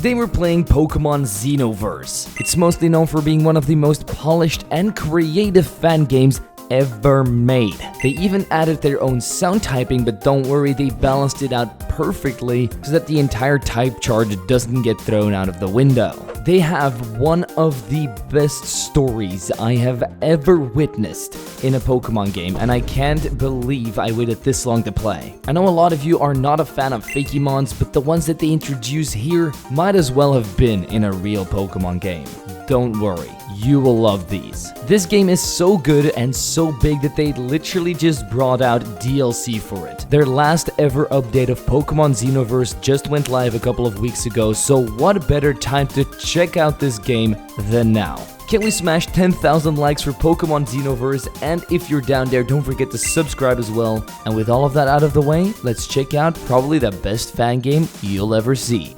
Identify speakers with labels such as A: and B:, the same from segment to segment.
A: Today we're playing Pokemon Xenoverse. It's mostly known for being one of the most polished and creative fan games ever made. They even added their own sound typing, but don't worry, they balanced it out perfectly so that the entire type chart doesn't get thrown out of the window. They have one of the best stories I have ever witnessed in a Pokemon game, and I can't believe I waited this long to play. I know a lot of you are not a fan of fakemons, but the ones that they introduce here might as well have been in a real Pokemon game. Don't worry, you will love these. This game is so good and so big that they literally just brought out DLC for it. Their last ever update of Pokemon Xenoverse just went live a couple of weeks ago, so what better time to check out this game than now? Can we smash 10,000 likes for Pokemon Xenoverse? And if you're down there, don't forget to subscribe as well. And with all of that out of the way, let's check out probably the best fan game you'll ever see.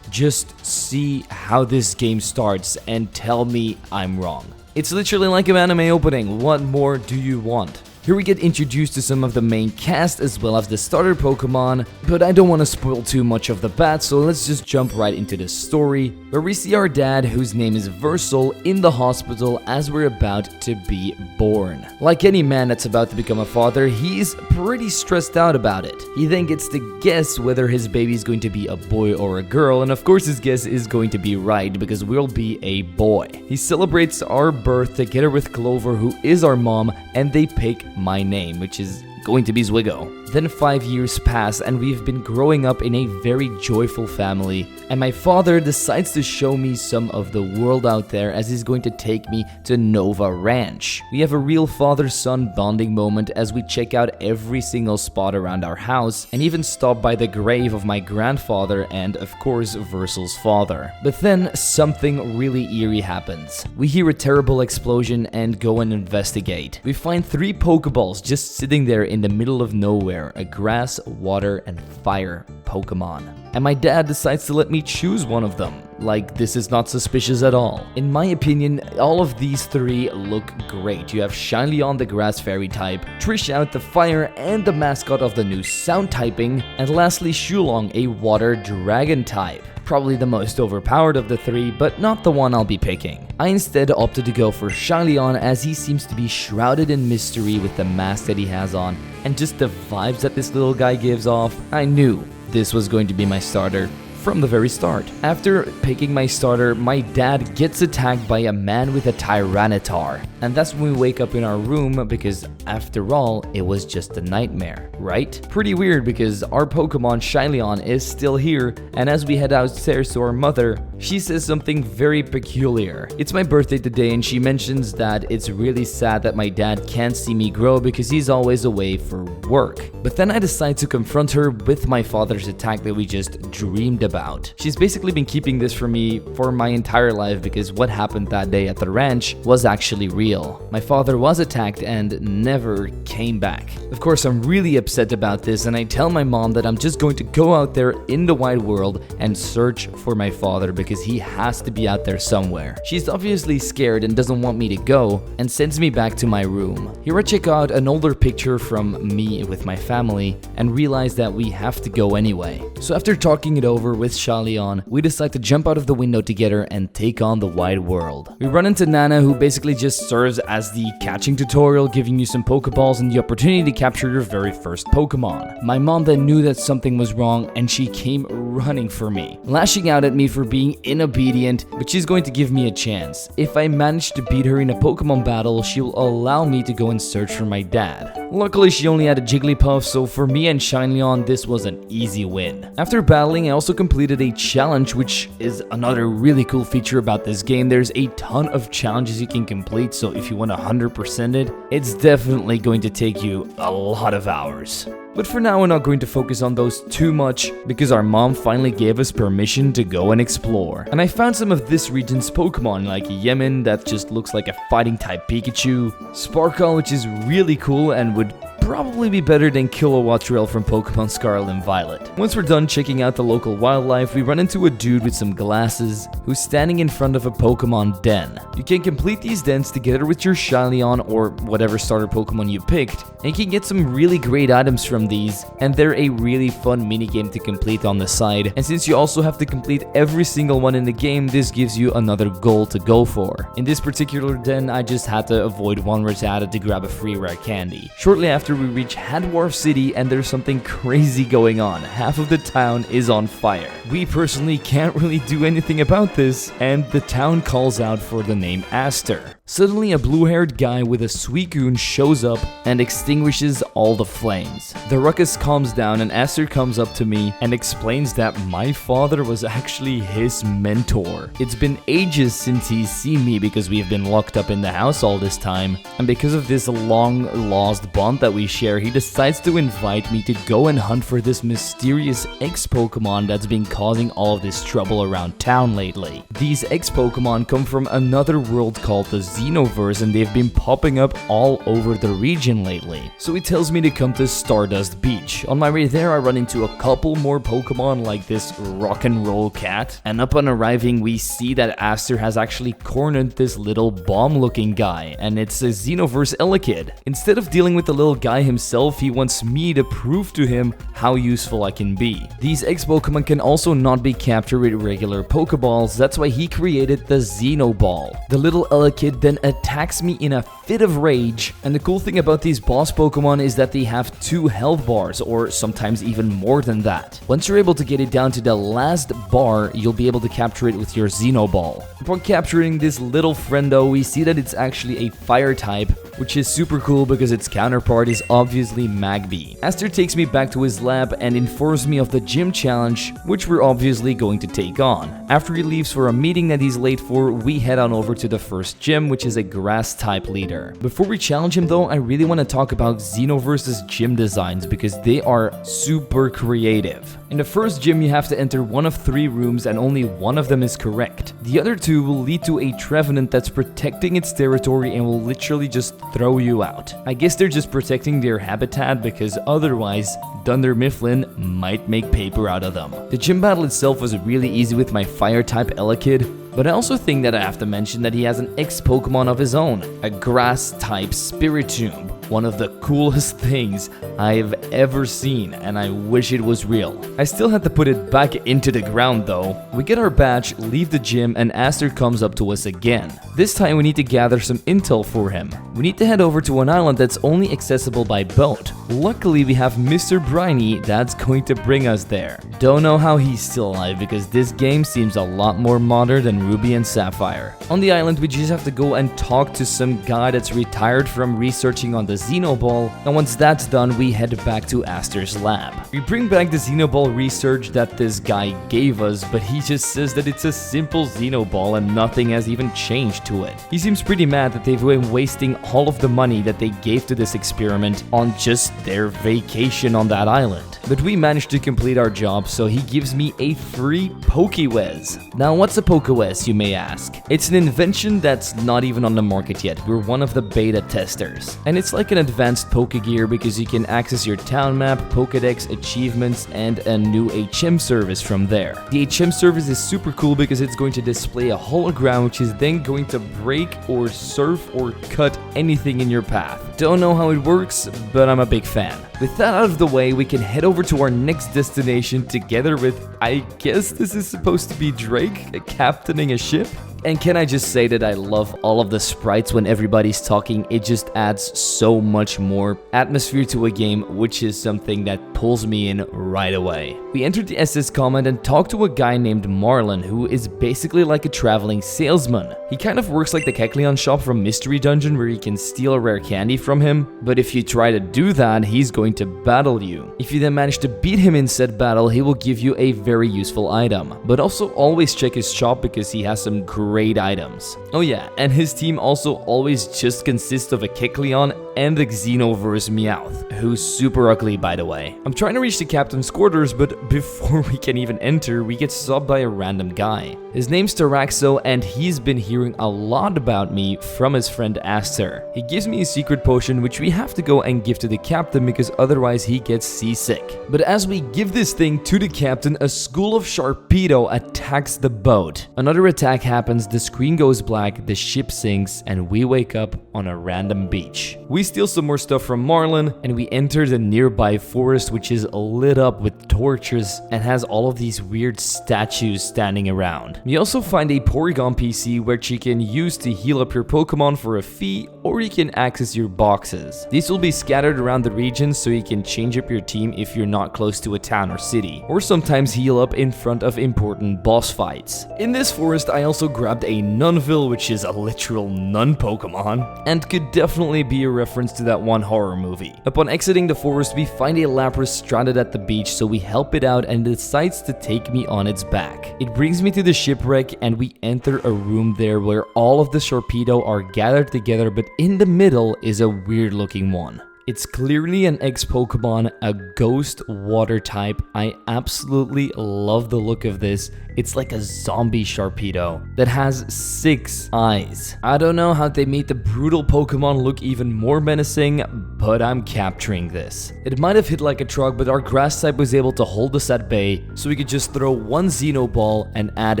A: Just see how this game starts and tell me I'm wrong. It's literally like an anime opening. What more do you want? Here we get introduced to some of the main cast as well as the starter Pokemon, but I don't want to spoil too much of the bat, so let's just jump right into the story, where we see our dad, whose name is Versal, in the hospital as we're about to be born. Like any man that's about to become a father, he's pretty stressed out about it. He then gets to guess whether his baby is going to be a boy or a girl, and of course his guess is going to be right, because we'll be a boy. He celebrates our birth together with Clover, who is our mom, and they pick my name, which is going to be Zwiggojr. Then 5 years pass and we've been growing up in a very joyful family, and my father decides to show me some of the world out there as he's going to take me to Nova Ranch. We have a real father-son bonding moment as we check out every single spot around our house and even stop by the grave of my grandfather and of course Versal's father. But then something really eerie happens. We hear a terrible explosion and go and investigate. We find 3 Pokeballs just sitting there in the middle of nowhere. A grass, water, and fire Pokemon. And my dad decides to let me choose one of them. Like, this is not suspicious at all. In my opinion, all of these 3 look great. You have Shyleon, the grass fairy type, Trishout, the fire and the mascot of the new sound typing, and lastly Shulong, a water dragon type. Probably the most overpowered of the 3, but not the one I'll be picking. I instead opted to go for Shyleon as he seems to be shrouded in mystery with the mask that he has on, and just the vibes that this little guy gives off. I knew this was going to be my starter from the very start. After picking my starter, my dad gets attacked by a man with a Tyranitar. And that's when we wake up in our room, because after all, it was just a nightmare, right? Pretty weird, because our Pokemon Shyleon is still here, and as we head downstairs to our mother, she says something very peculiar. It's my birthday today, and she mentions that it's really sad that my dad can't see me grow because he's always away for work. But then I decide to confront her with my father's attack that we just dreamed about. She's basically been keeping this from me for my entire life, because what happened that day at the ranch was actually real. My father was attacked and never came back. Of course, I'm really upset about this, and I tell my mom that I'm just going to go out there in the wide world and search for my father, because he has to be out there somewhere. She's obviously scared and doesn't want me to go, and sends me back to my room. Here I check out an older picture from me with my family and realize that we have to go anyway. So after talking it over with Shyleon, we decide to jump out of the window together and take on the wide world. We run into Nana, who basically just serves as the catching tutorial, giving you some Pokeballs and the opportunity to capture your very first Pokemon. My mom then knew that something was wrong and she came running for me, lashing out at me for being inobedient, but she's going to give me a chance. If I manage to beat her in a Pokemon battle, she will allow me to go and search for my dad. Luckily, she only had a Jigglypuff, so for me and Shyleon, this was an easy win. After battling, I also completed a challenge, which is another really cool feature about this game. There's a ton of challenges you can complete, so if you want 100% it, it's definitely going to take you a lot of hours. But for now, we're not going to focus on those too much, because our mom finally gave us permission to go and explore. And I found some of this region's Pokemon, like Yemen, that just looks like a fighting type Pikachu, Sparkle, which is really cool and would probably be better than Kilowatt Trail from Pokemon Scarlet and Violet. Once we're done checking out the local wildlife, we run into a dude with some glasses who's standing in front of a Pokemon den. You can complete these dens together with your Shyleon or whatever starter Pokemon you picked, and you can get some really great items from these, and they're a really fun minigame to complete on the side. And since you also have to complete every single one in the game, this gives you another goal to go for. In this particular den, I just had to avoid one Rattata to grab a free rare candy. Shortly after, we reach Hyperion City, and there's something crazy going on. Half of the town is on fire. We personally can't really do anything about this, and the town calls out for the name Aster. Suddenly, a blue-haired guy with a Suicune shows up and extinguishes all the flames. The ruckus calms down, and Aster comes up to me and explains that my father was actually his mentor. It's been ages since he's seen me because we have been locked up in the house all this time, and because of this long-lost bond that we share, he decides to invite me to go and hunt for this mysterious X-Pokemon that's been causing all of this trouble around town lately. These X-Pokemon come from another world called the Xenoverse, and they've been popping up all over the region lately. So he tells me to come to Stardust Beach. On my way there, I run into a couple more Pokemon like this rock and roll cat, and upon arriving, we see that Aster has actually cornered this little bomb-looking guy, and it's a Xenoverse Elekid. Instead of dealing with the little guy himself, he wants me to prove to him how useful I can be. These X-Pokemon can also not be captured with regular Pokeballs, that's why he created the Xeno Ball. The little Elekid then attacks me in a fit of rage, and the cool thing about these boss Pokemon is that they have 2 health bars, or sometimes even more than that. Once you're able to get it down to the last bar, you'll be able to capture it with your Xeno Ball. Upon capturing this little friendo, we see that it's actually a fire type, which is super cool because its counterpart is obviously Magby. Aster takes me back to his lab and informs me of the gym challenge, which we're obviously going to take on. After he leaves for a meeting that he's late for, we head on over to the first gym, which is a grass type leader. Before we challenge him though, I really want to talk about Xenoverse's gym designs because they are super creative. In the first gym, you have to enter one of 3 rooms and only one of them is correct. The other 2 will lead to a Trevenant that's protecting its territory and will literally just throw you out. I guess they're just protecting their habitat because otherwise Dunder Mifflin might make paper out of them. The gym battle itself was really easy with my fire type Elekid, but I also think that I have to mention that he has an X-Pokemon of his own, a grass type Spiritomb. One of the coolest things I've ever seen, and I wish it was real. I still had to put it back into the ground though. We get our badge, leave the gym, and Aster comes up to us again. This time we need to gather some intel for him. We need to head over to an island that's only accessible by boat. Luckily we have Mr. Briny that's going to bring us there. Don't know how he's still alive because this game seems a lot more modern than Ruby and Sapphire. On the island we just have to go and talk to some guy that's retired from researching on the Xeno Ball, and once that's done we head back to Aster's lab. We bring back the Xeno Ball research that this guy gave us, but he just says that it's a simple Xeno Ball and nothing has even changed to it. He seems pretty mad that they've been wasting all of the money that they gave to this experiment on just their vacation on that island. But we managed to complete our job, so he gives me a free Pokewez. Now what's a Pokewez, you may ask? It's an invention that's not even on the market yet. We're one of the beta testers. And it's like an advanced Pokegear because you can access your town map, Pokedex, achievements, and a new HM service from there. The HM service is super cool because it's going to display a hologram which is then going to break or surf or cut anything in your path. Don't know how it works, but I'm a big fan. With that out of the way, we can head over to our next destination together with, I guess this is supposed to be Drake, captaining a ship? And can I just say that I love all of the sprites when everybody's talking. It just adds so much more atmosphere to a game, which is something that pulls me in right away. We entered the SS Command and talked to a guy named Marlon, who is basically like a traveling salesman. He kind of works like the Kecleon shop from Mystery Dungeon where you can steal a rare candy from him, but if you try to do that, he's going going to battle you. If you then manage to beat him in said battle, he will give you a very useful item. But also always check his shop because he has some great items. Oh yeah, and his team also always just consists of a Kecleon and the Xenoverse Meowth, who's super ugly by the way. I'm trying to reach the captain's quarters, but before we can even enter, we get stopped by a random guy. His name's Taraxo, and he's been hearing a lot about me from his friend Aster. He gives me a secret potion which we have to go and give to the captain because otherwise he gets seasick. But as we give this thing to the captain, a school of Sharpedo attacks the boat. Another attack happens, the screen goes black, the ship sinks, and we wake up on a random beach. We steal some more stuff from Marlin, and we enter the nearby forest, which is lit up with torches and has all of these weird statues standing around. We also find a Porygon PC which you can use to heal up your Pokemon for a fee, or you can access your boxes. These will be scattered around the region so you can change up your team if you're not close to a town or city, or sometimes heal up in front of important boss fights. In this forest I also grabbed a Nunville, which is a literal nun Pokemon, and could definitely be a reference to that one horror movie. Upon exiting the forest, we find a Lapras stranded at the beach, so we help it out and it decides to take me on its back. It brings me to the Shipwreck and we enter a room there where all of the Sharpedo are gathered together, but in the middle is a weird looking one. It's clearly an X-Pokemon, a ghost water type. I absolutely love the look of this. It's like a zombie Sharpedo that has 6 eyes. I don't know how they made the brutal Pokemon look even more menacing, but I'm capturing this. It might have hit like a truck, but our grass type was able to hold us at bay, so we could just throw one Xeno ball and add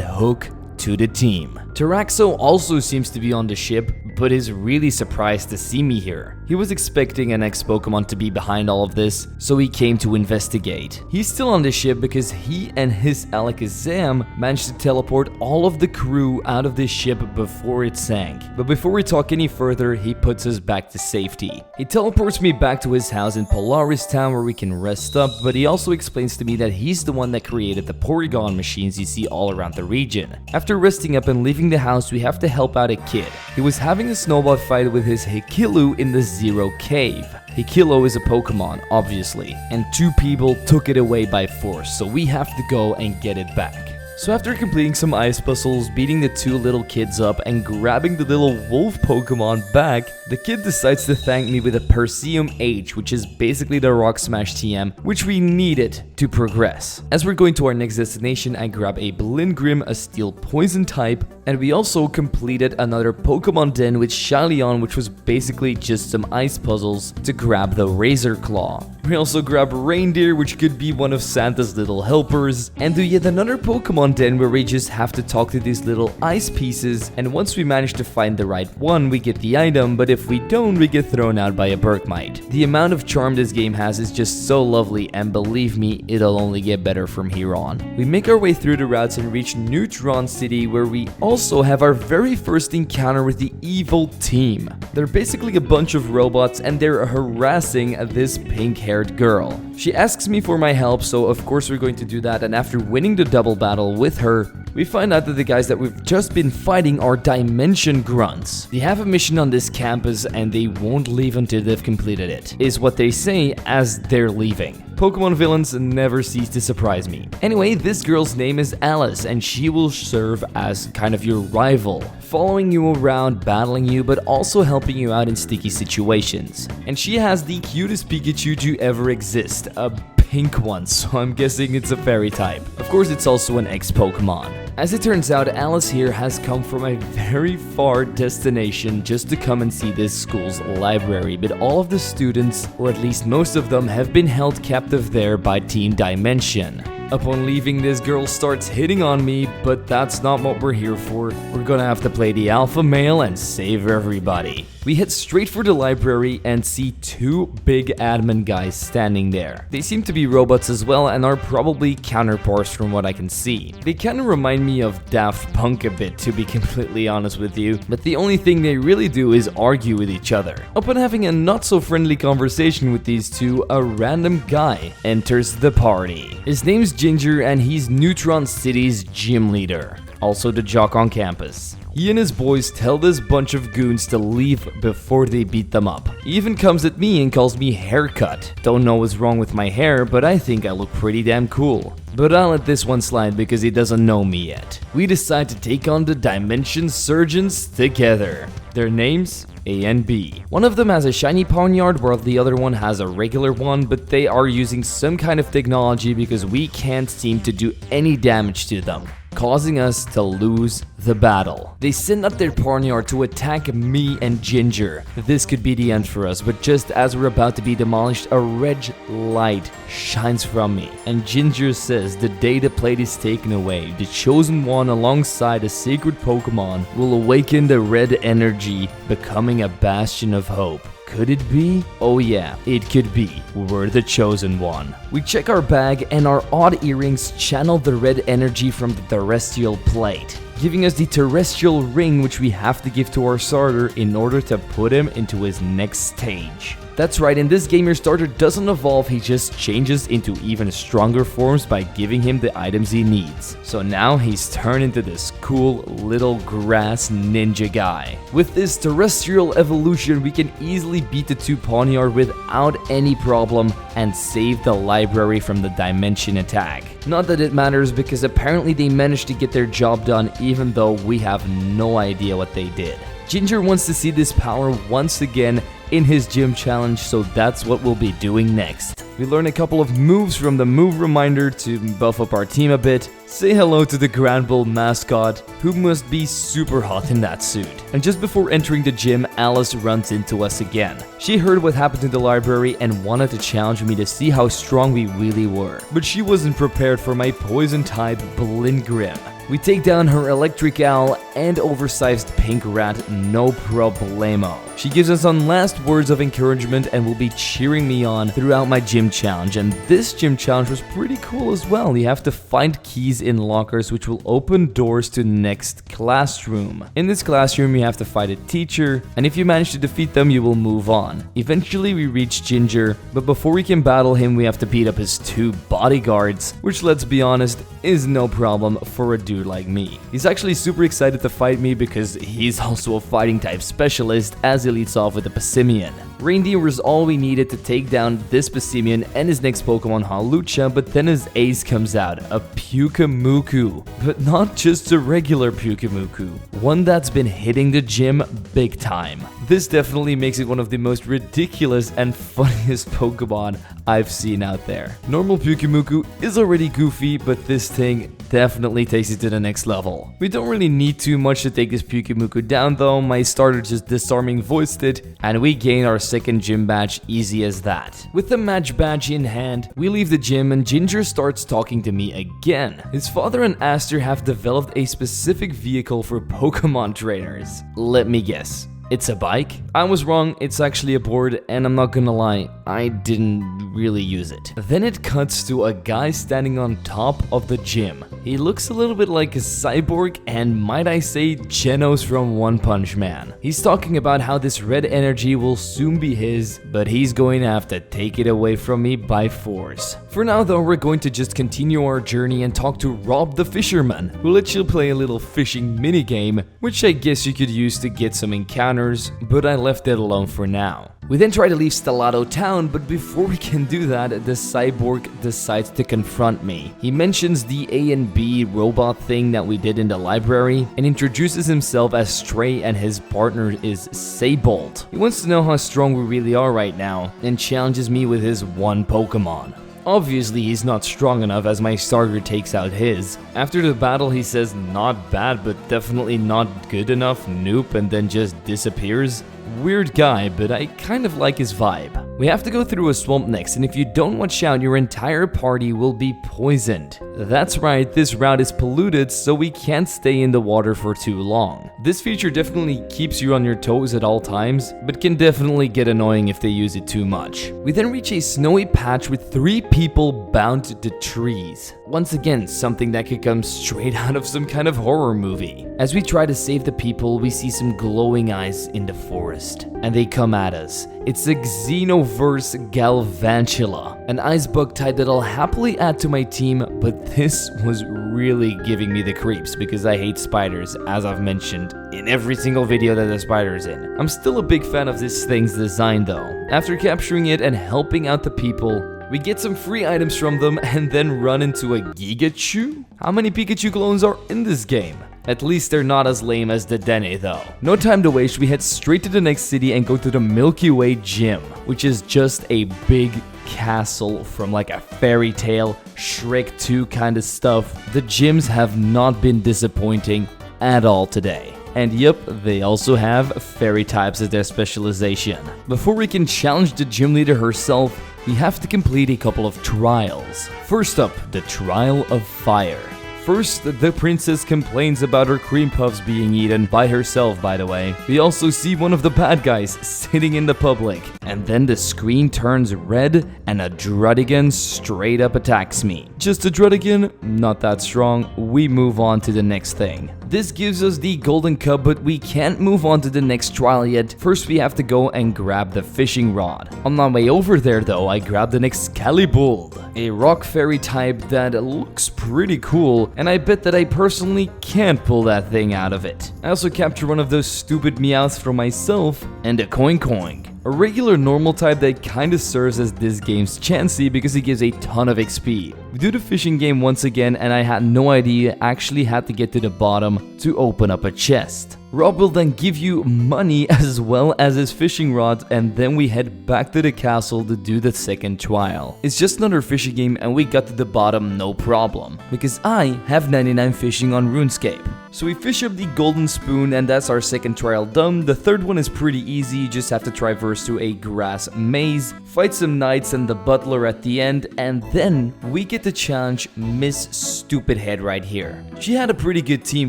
A: Hook to the team. Taraxo also seems to be on the ship, but is really surprised to see me here. He was expecting an X-Pokemon to be behind all of this, so he came to investigate. He's still on the ship because he and his Alakazam managed to teleport all of the crew out of this ship before it sank. But before we talk any further, he puts us back to safety. He teleports me back to his house in Polaris Town where we can rest up, but he also explains to me that he's the one that created the Porygon machines you see all around the region. After resting up and leaving the house, we have to help out a kid. He was having a snowball fight with his Hikilo in the Zero Cave. Hikilo is a Pokemon, obviously, and 2 people took it away by force, so we have to go and get it back. So after completing some ice puzzles, beating the 2 little kids up, and grabbing the little wolf Pokemon back, the kid decides to thank me with a Perseum H, which is basically the Rock Smash TM, which we needed to progress. As we're going to our next destination, I grab a Blindgrim, a Steel Poison type, and we also completed another Pokemon Den with Shyleon, which was basically just some ice puzzles to grab the Razor Claw. We also grab Reindeer, which could be one of Santa's little helpers, and do yet another Pokemon Den where we just have to talk to these little ice pieces, and once we manage to find the right one, we get the item, but if we don't, we get thrown out by a Berkmite. The amount of charm this game has is just so lovely, and believe me, it'll only get better from here on. We make our way through the routes and reach Neutron City, where we also have our very first encounter with the evil team. They're basically a bunch of robots, and they're harassing this pink-haired girl. She asks me for my help, so of course we're going to do that, and after winning the double battle with her, we find out that the guys that we've just been fighting are Dimension Grunts. They have a mission on this campus and they won't leave until they've completed it, is what they say as they're leaving. Pokemon villains never cease to surprise me. Anyway, this girl's name is Alice, and she will serve as kind of your rival, following you around, battling you, but also helping you out in sticky situations. And she has the cutest Pikachu to ever exist, a pink one, so I'm guessing it's a fairy type. Of course, it's also an X-Pokemon. As it turns out, Alice here has come from a very far destination just to come and see this school's library, but all of the students, or at least most of them, have been held captive there by Team Dimension. Upon leaving, this girl starts hitting on me, but that's not what we're here for. We're gonna have to play the alpha male and save everybody. We head straight for the library and see 2 big admin guys standing there. They seem to be robots as well and are probably counterparts from what I can see. They kind of remind me of Daft Punk a bit, to be completely honest with you, but the only thing they really do is argue with each other. Upon having a not so friendly conversation with these 2, a random guy enters the party. His name's Ginger and he's Neutron City's gym leader. also the jock on campus. He and his boys tell this bunch of goons to leave before they beat them up. He even comes at me and calls me haircut. Don't know what's wrong with my hair, but I think I look pretty damn cool. But I'll let this one slide because he doesn't know me yet. We decide to take on the Dimension Surgeons together. Their names? A and B. One of them has a shiny poniard while the other one has a regular one, but they are using some kind of technology because we can't seem to do any damage to them, causing us to lose the battle. They send up their poniard to attack me and Ginger. This could be the end for us, but just as we're about to be demolished, a red light shines from me, and Ginger says the day the plate is taken away, the Chosen One alongside a sacred Pokemon will awaken the red energy, becoming a bastion of hope. Could it be? Oh yeah, it could be. We're the Chosen One. We check our bag and our odd earrings channel the red energy from the terrestrial plate, giving us the terrestrial ring which we have to give to our starter in order to put him into his next stage. That's right, in this game your starter doesn't evolve, he just changes into even stronger forms by giving him the items he needs. So now he's turned into this cool little grass ninja guy. With this terrestrial evolution, we can easily beat the two Poniard without any problem and save the library from the dimension attack. Not that it matters because apparently they managed to get their job done even though we have no idea what they did. Ginger wants to see this power once again in his gym challenge, so that's what we'll be doing next. We learn a couple of moves from the move reminder to buff up our team a bit, say hello to the Grand Bull mascot, who must be super hot in that suit. And just before entering the gym, Alice runs into us again. She heard what happened in the library and wanted to challenge me to see how strong we really were, but she wasn't prepared for my poison type Blindgrim. We take down her electric owl and oversized pink rat, no problemo. She gives us some last words of encouragement and will be cheering me on throughout my gym challenge. And this gym challenge was pretty cool as well. You have to find keys in lockers which will open doors to next classroom. In this classroom you have to fight a teacher, and if you manage to defeat them you will move on. Eventually we reach Ginger, but before we can battle him we have to beat up his two bodyguards, which, let's be honest, is no problem for a dude like me. He's actually super excited to fight me because he's also a fighting type specialist, as he leads off with a Passimian. Reindeer was all we needed to take down this Passimian and his next Pokemon Hawlucha, but then his ace comes out, a Pyukumuku. But not just a regular Pyukumuku, one that's been hitting the gym big time. This definitely makes it one of the most ridiculous and funniest Pokemon I've seen out there. Normal Pyukumuku is already goofy, but this thing definitely takes it to the next level. We don't really need too much to take this Pyukumuku down though, my starter just disarming voiced it, and we gain our second gym badge easy as that. With the match badge in hand, we leave the gym and Ginger starts talking to me again. His father and Aster have developed a specific vehicle for Pokemon trainers. Let me guess. It's a bike? I was wrong, it's actually a board, and I'm not gonna lie, I didn't really use it. Then it cuts to a guy standing on top of the gym. He looks a little bit like a cyborg and, might I say, Genos from One Punch Man. He's talking about how this red energy will soon be his, but he's going to have to take it away from me by force. For now though, we're going to just continue our journey and talk to Rob the Fisherman, who lets you play a little fishing minigame, which I guess you could use to get some encounters, but I left it alone for now. We then try to leave Stellato town, but before we can do that, the cyborg decides to confront me. He mentions the A and B robot thing that we did in the library and introduces himself as Trey, and his partner is Saybolt. He wants to know how strong we really are right now and challenges me with his one Pokemon. Obviously he's not strong enough as my starter takes out his. After the battle he says not bad but definitely not good enough, nope, and then just disappears. Weird guy, but I kind of like his vibe. We have to go through a swamp next, and if you don't watch out, your entire party will be poisoned. That's right, this route is polluted, so we can't stay in the water for too long. This feature definitely keeps you on your toes at all times, but can definitely get annoying if they use it too much. We then reach a snowy patch with 3 people bound to trees. Once again, something that could come straight out of some kind of horror movie. As we try to save the people, we see some glowing eyes in the forest. Starburst, and they come at us. It's a Xenoverse Galvantula, an ice bug type that I'll happily add to my team, but this was really giving me the creeps because I hate spiders, as I've mentioned in every single video that the spider is in. I'm still a big fan of this thing's design though. After capturing it and helping out the people, we get some free items from them and then run into a Gigachu? How many Pikachu clones are in this game? At least they're not as lame as the Dene though. No time to waste, we head straight to the next city and go to the Milky Way Gym, which is just a big castle from like a fairy tale, Shrek 2 kind of stuff. The gyms have not been disappointing at all today. And yep, they also have fairy types as their specialization. Before we can challenge the gym leader herself, we have to complete a couple of trials. First up, the Trial of Fire. First, the princess complains about her cream puffs being eaten by herself, by the way. We also see one of the bad guys sitting in the public. And then the screen turns red and a Dragalisk straight up attacks me. Just a Dragalisk? Not that strong. We move on to the next thing. This gives us the golden cup, but we can't move on to the next trial yet. First, we have to go and grab the fishing rod. On my way over there though, I grabbed an Excalibur, a rock fairy type that looks pretty cool, and I bet that I personally can't pull that thing out of it. I also captured one of those stupid Meowths for myself, and a Coink, a regular normal type that kinda serves as this game's Chansey because he gives a ton of XP. We do the fishing game once again, and I had no idea I actually had to get to the bottom to open up a chest. Rob will then give you money as well as his fishing rods, and then we head back to the castle to do the second trial. It's just another fishing game and we got to the bottom no problem, because I have 99 fishing on RuneScape. So we fish up the golden spoon and that's our second trial done. The third one is pretty easy, you just have to traverse through a grass maze, fight some knights and the butler at the end, and then we get to challenge Miss Stupid Head right here. She had a pretty good team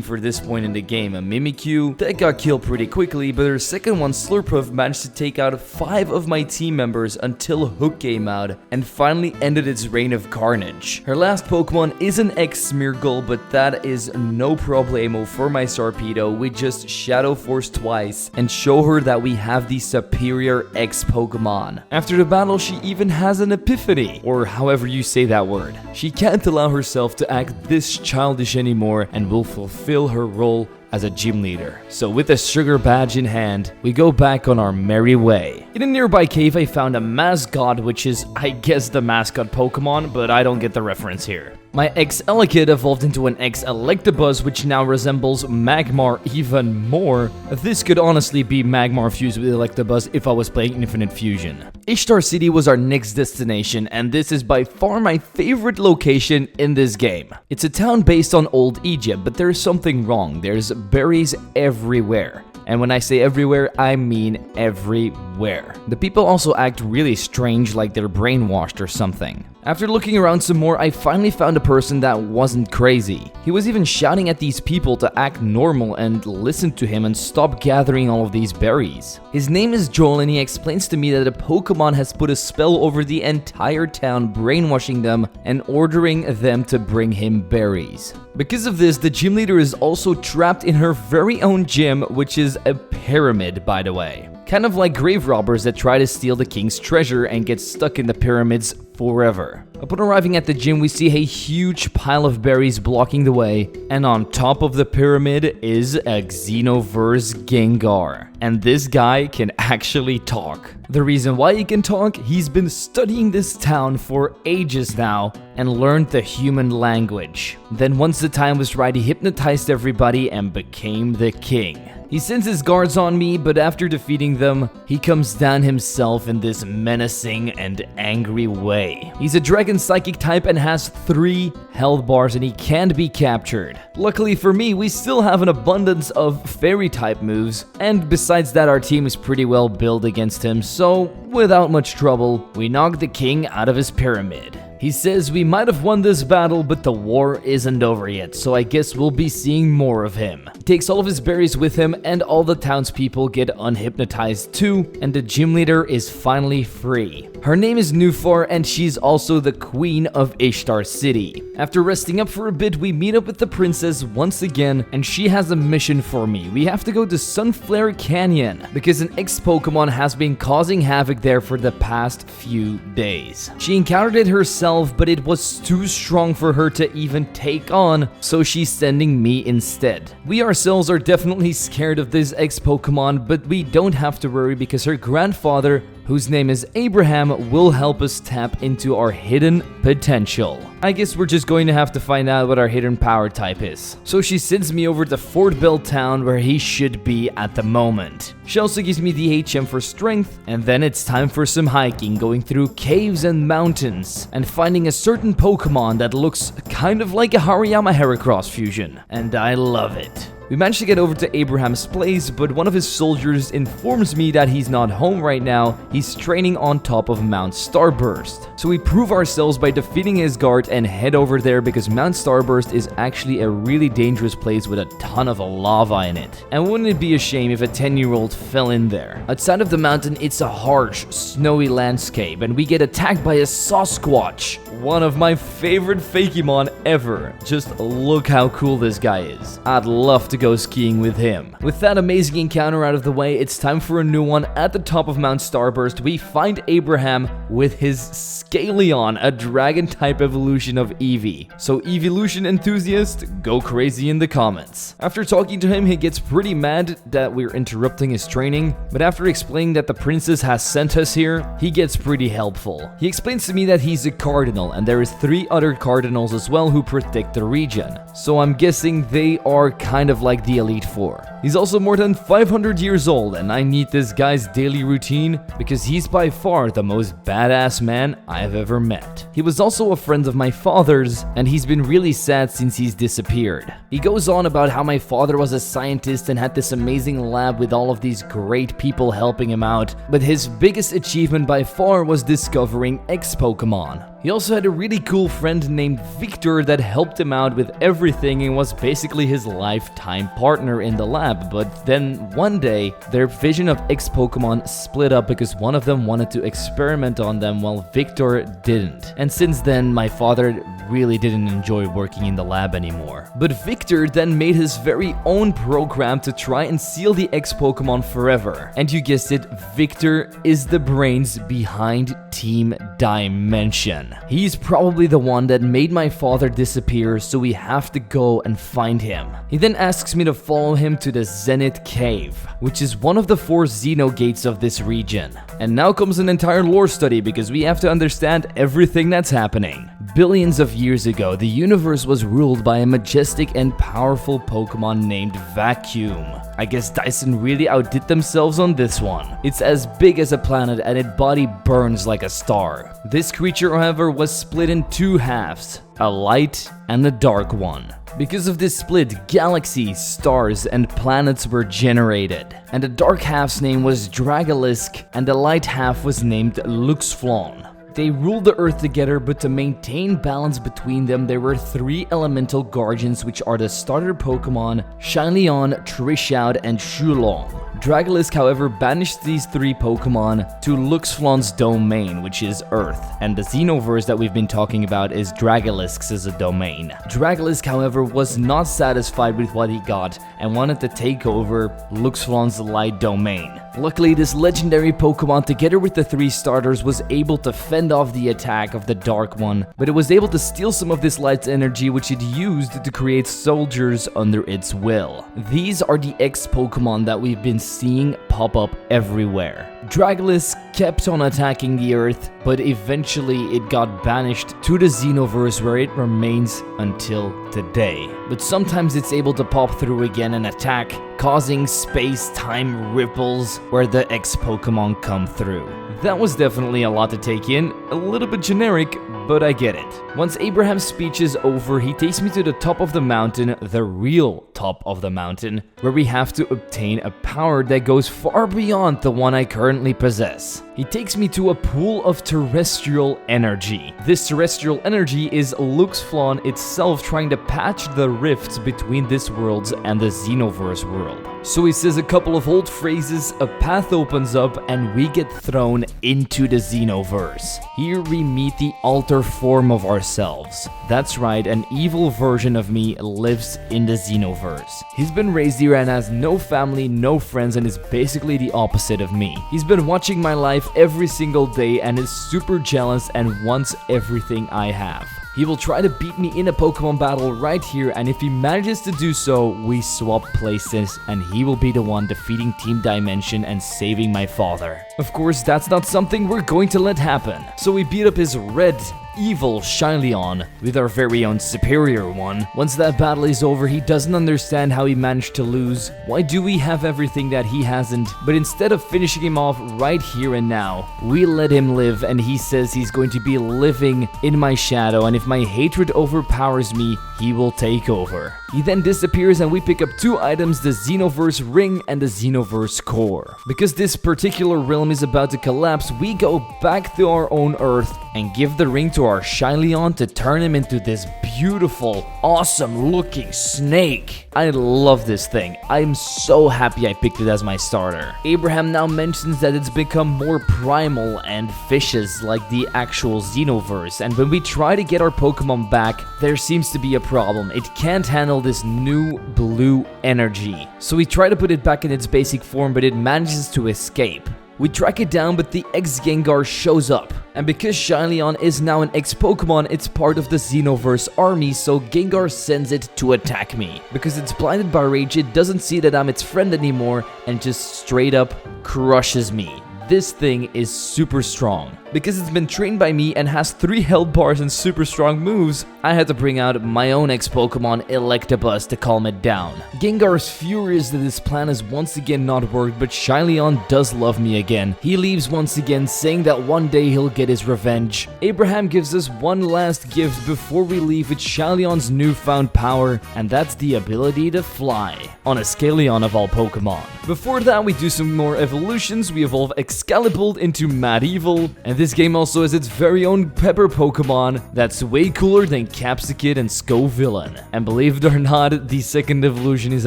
A: for this point in the game, a Mimikyu that got killed pretty quickly, but her second one, Slurpuff, managed to take out 5 of my team members until Hook came out and finally ended its reign of carnage. Her last Pokemon is an X-Smeargle, but that is no problemo for my Sarpedo. We just Shadow Force twice and show her that we have the superior X-Pokemon. After the battle, she even has an epiphany, or however you say that word. She can't allow herself to act this childish anymore and will fulfill her role as a gym leader. So with a sugar badge in hand, we go back on our merry way. In a nearby cave, I found a mascot, which is, I guess, the mascot Pokemon, but I don't get the reference here. My ex-Elekid evolved into an ex-Electabuzz, which now resembles Magmar even more. This could honestly be Magmar fused with Electabuzz if I was playing Infinite Fusion. Ishtar City was our next destination, and this is by far my favorite location in this game. It's a town based on old Egypt, but there's something wrong. There's berries everywhere. And when I say everywhere, I mean everywhere. The people also act really strange, like they're brainwashed or something. After looking around some more, I finally found a person that wasn't crazy. He was even shouting at these people to act normal and listen to him and stop gathering all of these berries. His name is Joel, and he explains to me that a Pokemon has put a spell over the entire town, brainwashing them and ordering them to bring him berries. Because of this, the gym leader is also trapped in her very own gym, which is a pyramid, by the way. Kind of like grave robbers that try to steal the king's treasure and get stuck in the pyramids forever. Upon arriving at the gym, we see a huge pile of berries blocking the way, and on top of the pyramid is a Xenoverse Gengar. And this guy can actually talk. The reason why he can talk, he's been studying this town for ages now and learned the human language. Then once the time was right, he hypnotized everybody and became the king. He sends his guards on me, but after defeating them, he comes down himself in this menacing and angry way. He's a dragon psychic type and has 3 health bars, and he can't be captured. Luckily for me, we still have an abundance of fairy type moves, and besides that, our team is pretty well built against him, so without much trouble, we knock the king out of his pyramid. He says we might have won this battle, but the war isn't over yet, so I guess we'll be seeing more of him. He takes all of his berries with him, and all the townspeople get unhypnotized too, and the gym leader is finally free. Her name is Nufar, and she's also the queen of Ishtar City. After resting up for a bit, we meet up with the princess once again, and she has a mission for me. We have to go to Sunflare Canyon, because an ex-Pokemon has been causing havoc there for the past few days. She encountered it herself, but it was too strong for her to even take on, so she's sending me instead. We ourselves are definitely scared of this ex-Pokemon, but we don't have to worry because her grandfather, whose name is Abraham, will help us tap into our hidden potential. I guess we're just going to have to find out what our hidden power type is. So she sends me over to Fort Bell Town, where he should be at the moment. She also gives me the HM for strength, and then it's time for some hiking, going through caves and mountains, and finding a certain Pokemon that looks kind of like a Hariyama Heracross fusion, and I love it. We managed to get over to Abraham's place, but one of his soldiers informs me that he's not home right now. He's training on top of Mount Starburst. So we prove ourselves by defeating his guard and head over there, because Mount Starburst is actually a really dangerous place with a ton of lava in it. And wouldn't it be a shame if a 10-year-old fell in there? Outside of the mountain, it's a harsh, snowy landscape, and we get attacked by a Sasquatch, one of my favorite fakemon ever. Just look how cool this guy is. I'd love to go skiing with him. With that amazing encounter out of the way, it's time for a new one. At the top of Mount Starburst, we find Abraham with his Shyleon, a dragon type evolution of Eevee. So evolution enthusiast, go crazy in the comments. After talking to him, he gets pretty mad that we're interrupting his training, but after explaining that the princess has sent us here, he gets pretty helpful. He explains to me that he's a Cardinal, and there is 3 other Cardinals as well who protect the region. So I'm guessing they are kind of like the Elite Four. He's also more than 500 years old, and I need this guy's daily routine because he's by far the most badass man I've ever met. He was also a friend of my father's, and he's been really sad since he's disappeared. He goes on about how my father was a scientist and had this amazing lab with all of these great people helping him out, but his biggest achievement by far was discovering X-Pokemon. He also had a really cool friend named Victor that helped him out with everything and was basically his lifetime partner in the lab, but then one day, their vision of X-Pokemon split up because one of them wanted to experiment on them while Victor didn't. And since then, my father really didn't enjoy working in the lab anymore. But Victor then made his very own program to try and seal the X-Pokemon forever. And you guessed it, Victor is the brains behind Team Dimension. He's probably the one that made my father disappear, so we have to go and find him. He then asks me to follow him to the Zenith Cave, which is one of the 4 Xeno gates of this region. And now comes an entire lore study because we have to understand everything that's happening. Billions of years ago, the universe was ruled by a majestic and powerful Pokemon named Vacuum. I guess Dyson really outdid themselves on this one. It's as big as a planet and its body burns like a star. This creature, however, was split in 2 halves, a light and a dark one. Because of this split, galaxies, stars, and planets were generated. And the dark half's name was Dragalisk, and the light half was named Luxflon. They ruled the Earth together, but to maintain balance between them, there were 3 elemental guardians, which are the starter Pokemon Shyleon, Trishout, and Shulong. Dragalisk, however, banished these 3 Pokemon to Luxflon's domain, which is Earth, and the Xenoverse that we've been talking about is Dragalisk's as a domain. Dragalisk, however, was not satisfied with what he got and wanted to take over Luxflon's light domain. Luckily, this legendary Pokemon, together with the 3 starters, was able to fend off the attack of the Dark one, but it was able to steal some of this light's energy, which it used to create soldiers under its will. These are the X-Pokemon that we've been seeing pop up everywhere. Dragalisk kept on attacking the Earth, but eventually it got banished to the Xenoverse, where it remains until today. But sometimes it's able to pop through again and attack, causing space-time ripples where the X-Pokemon come through. That was definitely a lot to take in, a little bit generic, but I get it. Once Abraham's speech is over, he takes me to the top of the mountain, the real top of the mountain, where we have to obtain a power that goes far beyond the one I currently possess. He takes me to a pool of terrestrial energy. This terrestrial energy is Luxflawn itself trying to patch the rifts between this world and the Xenoverse world. So he says a couple of old phrases, a path opens up, and we get thrown into the Xenoverse. Here we meet the alter form of ourselves. That's right, an evil version of me lives in the Xenoverse. He's been raised here and has no family, no friends, and is basically the opposite of me. He's been watching my life every single day and is super jealous and wants everything I have. He will try to beat me in a Pokemon battle right here, and if he manages to do so, we swap places and he will be the one defeating Team Dimension and saving my father. Of course, that's not something we're going to let happen. So we beat up his red, evil Shyleon with our very own superior one. Once that battle is over, he doesn't understand how he managed to lose. Why do we have everything that he hasn't? But instead of finishing him off right here and now, we let him live, and he says he's going to be living in my shadow, and if my hatred overpowers me, he will take over. He then disappears and we pick up two items, the Xenoverse Ring and the Xenoverse Core. Because this particular realm is about to collapse, we go back to our own Earth and give the ring to our Shyleon to turn him into this beautiful, awesome looking snake. I love this thing. I'm so happy I picked it as my starter. Abraham now mentions that it's become more primal and vicious like the actual Xenoverse, and when we try to get our Pokemon back, there seems to be a problem. It can't handle this new blue energy. So we try to put it back in its basic form, but it manages to escape. We track it down, but the ex-Gengar shows up. And because Shyleon is now an ex-Pokemon, it's part of the Xenoverse army, so Gengar sends it to attack me. Because it's blinded by rage, it doesn't see that I'm its friend anymore and just straight up crushes me. This thing is super strong. Because it's been trained by me and has 3 health bars and super strong moves, I had to bring out my own ex-Pokemon Electabuzz to calm it down. Gengar is furious that his plan has once again not worked, but Shyleon does love me again. He leaves once again, saying that one day he'll get his revenge. Abraham gives us one last gift before we leave with Shyleon's newfound power, and that's the ability to fly, on a Scaleon of all Pokemon. Before that, we do some more evolutions. We evolve Excalibur into Medieval, and this game also has its very own Pepper Pokemon that's way cooler than Capsicid and Scovillain. And believe it or not, the second evolution is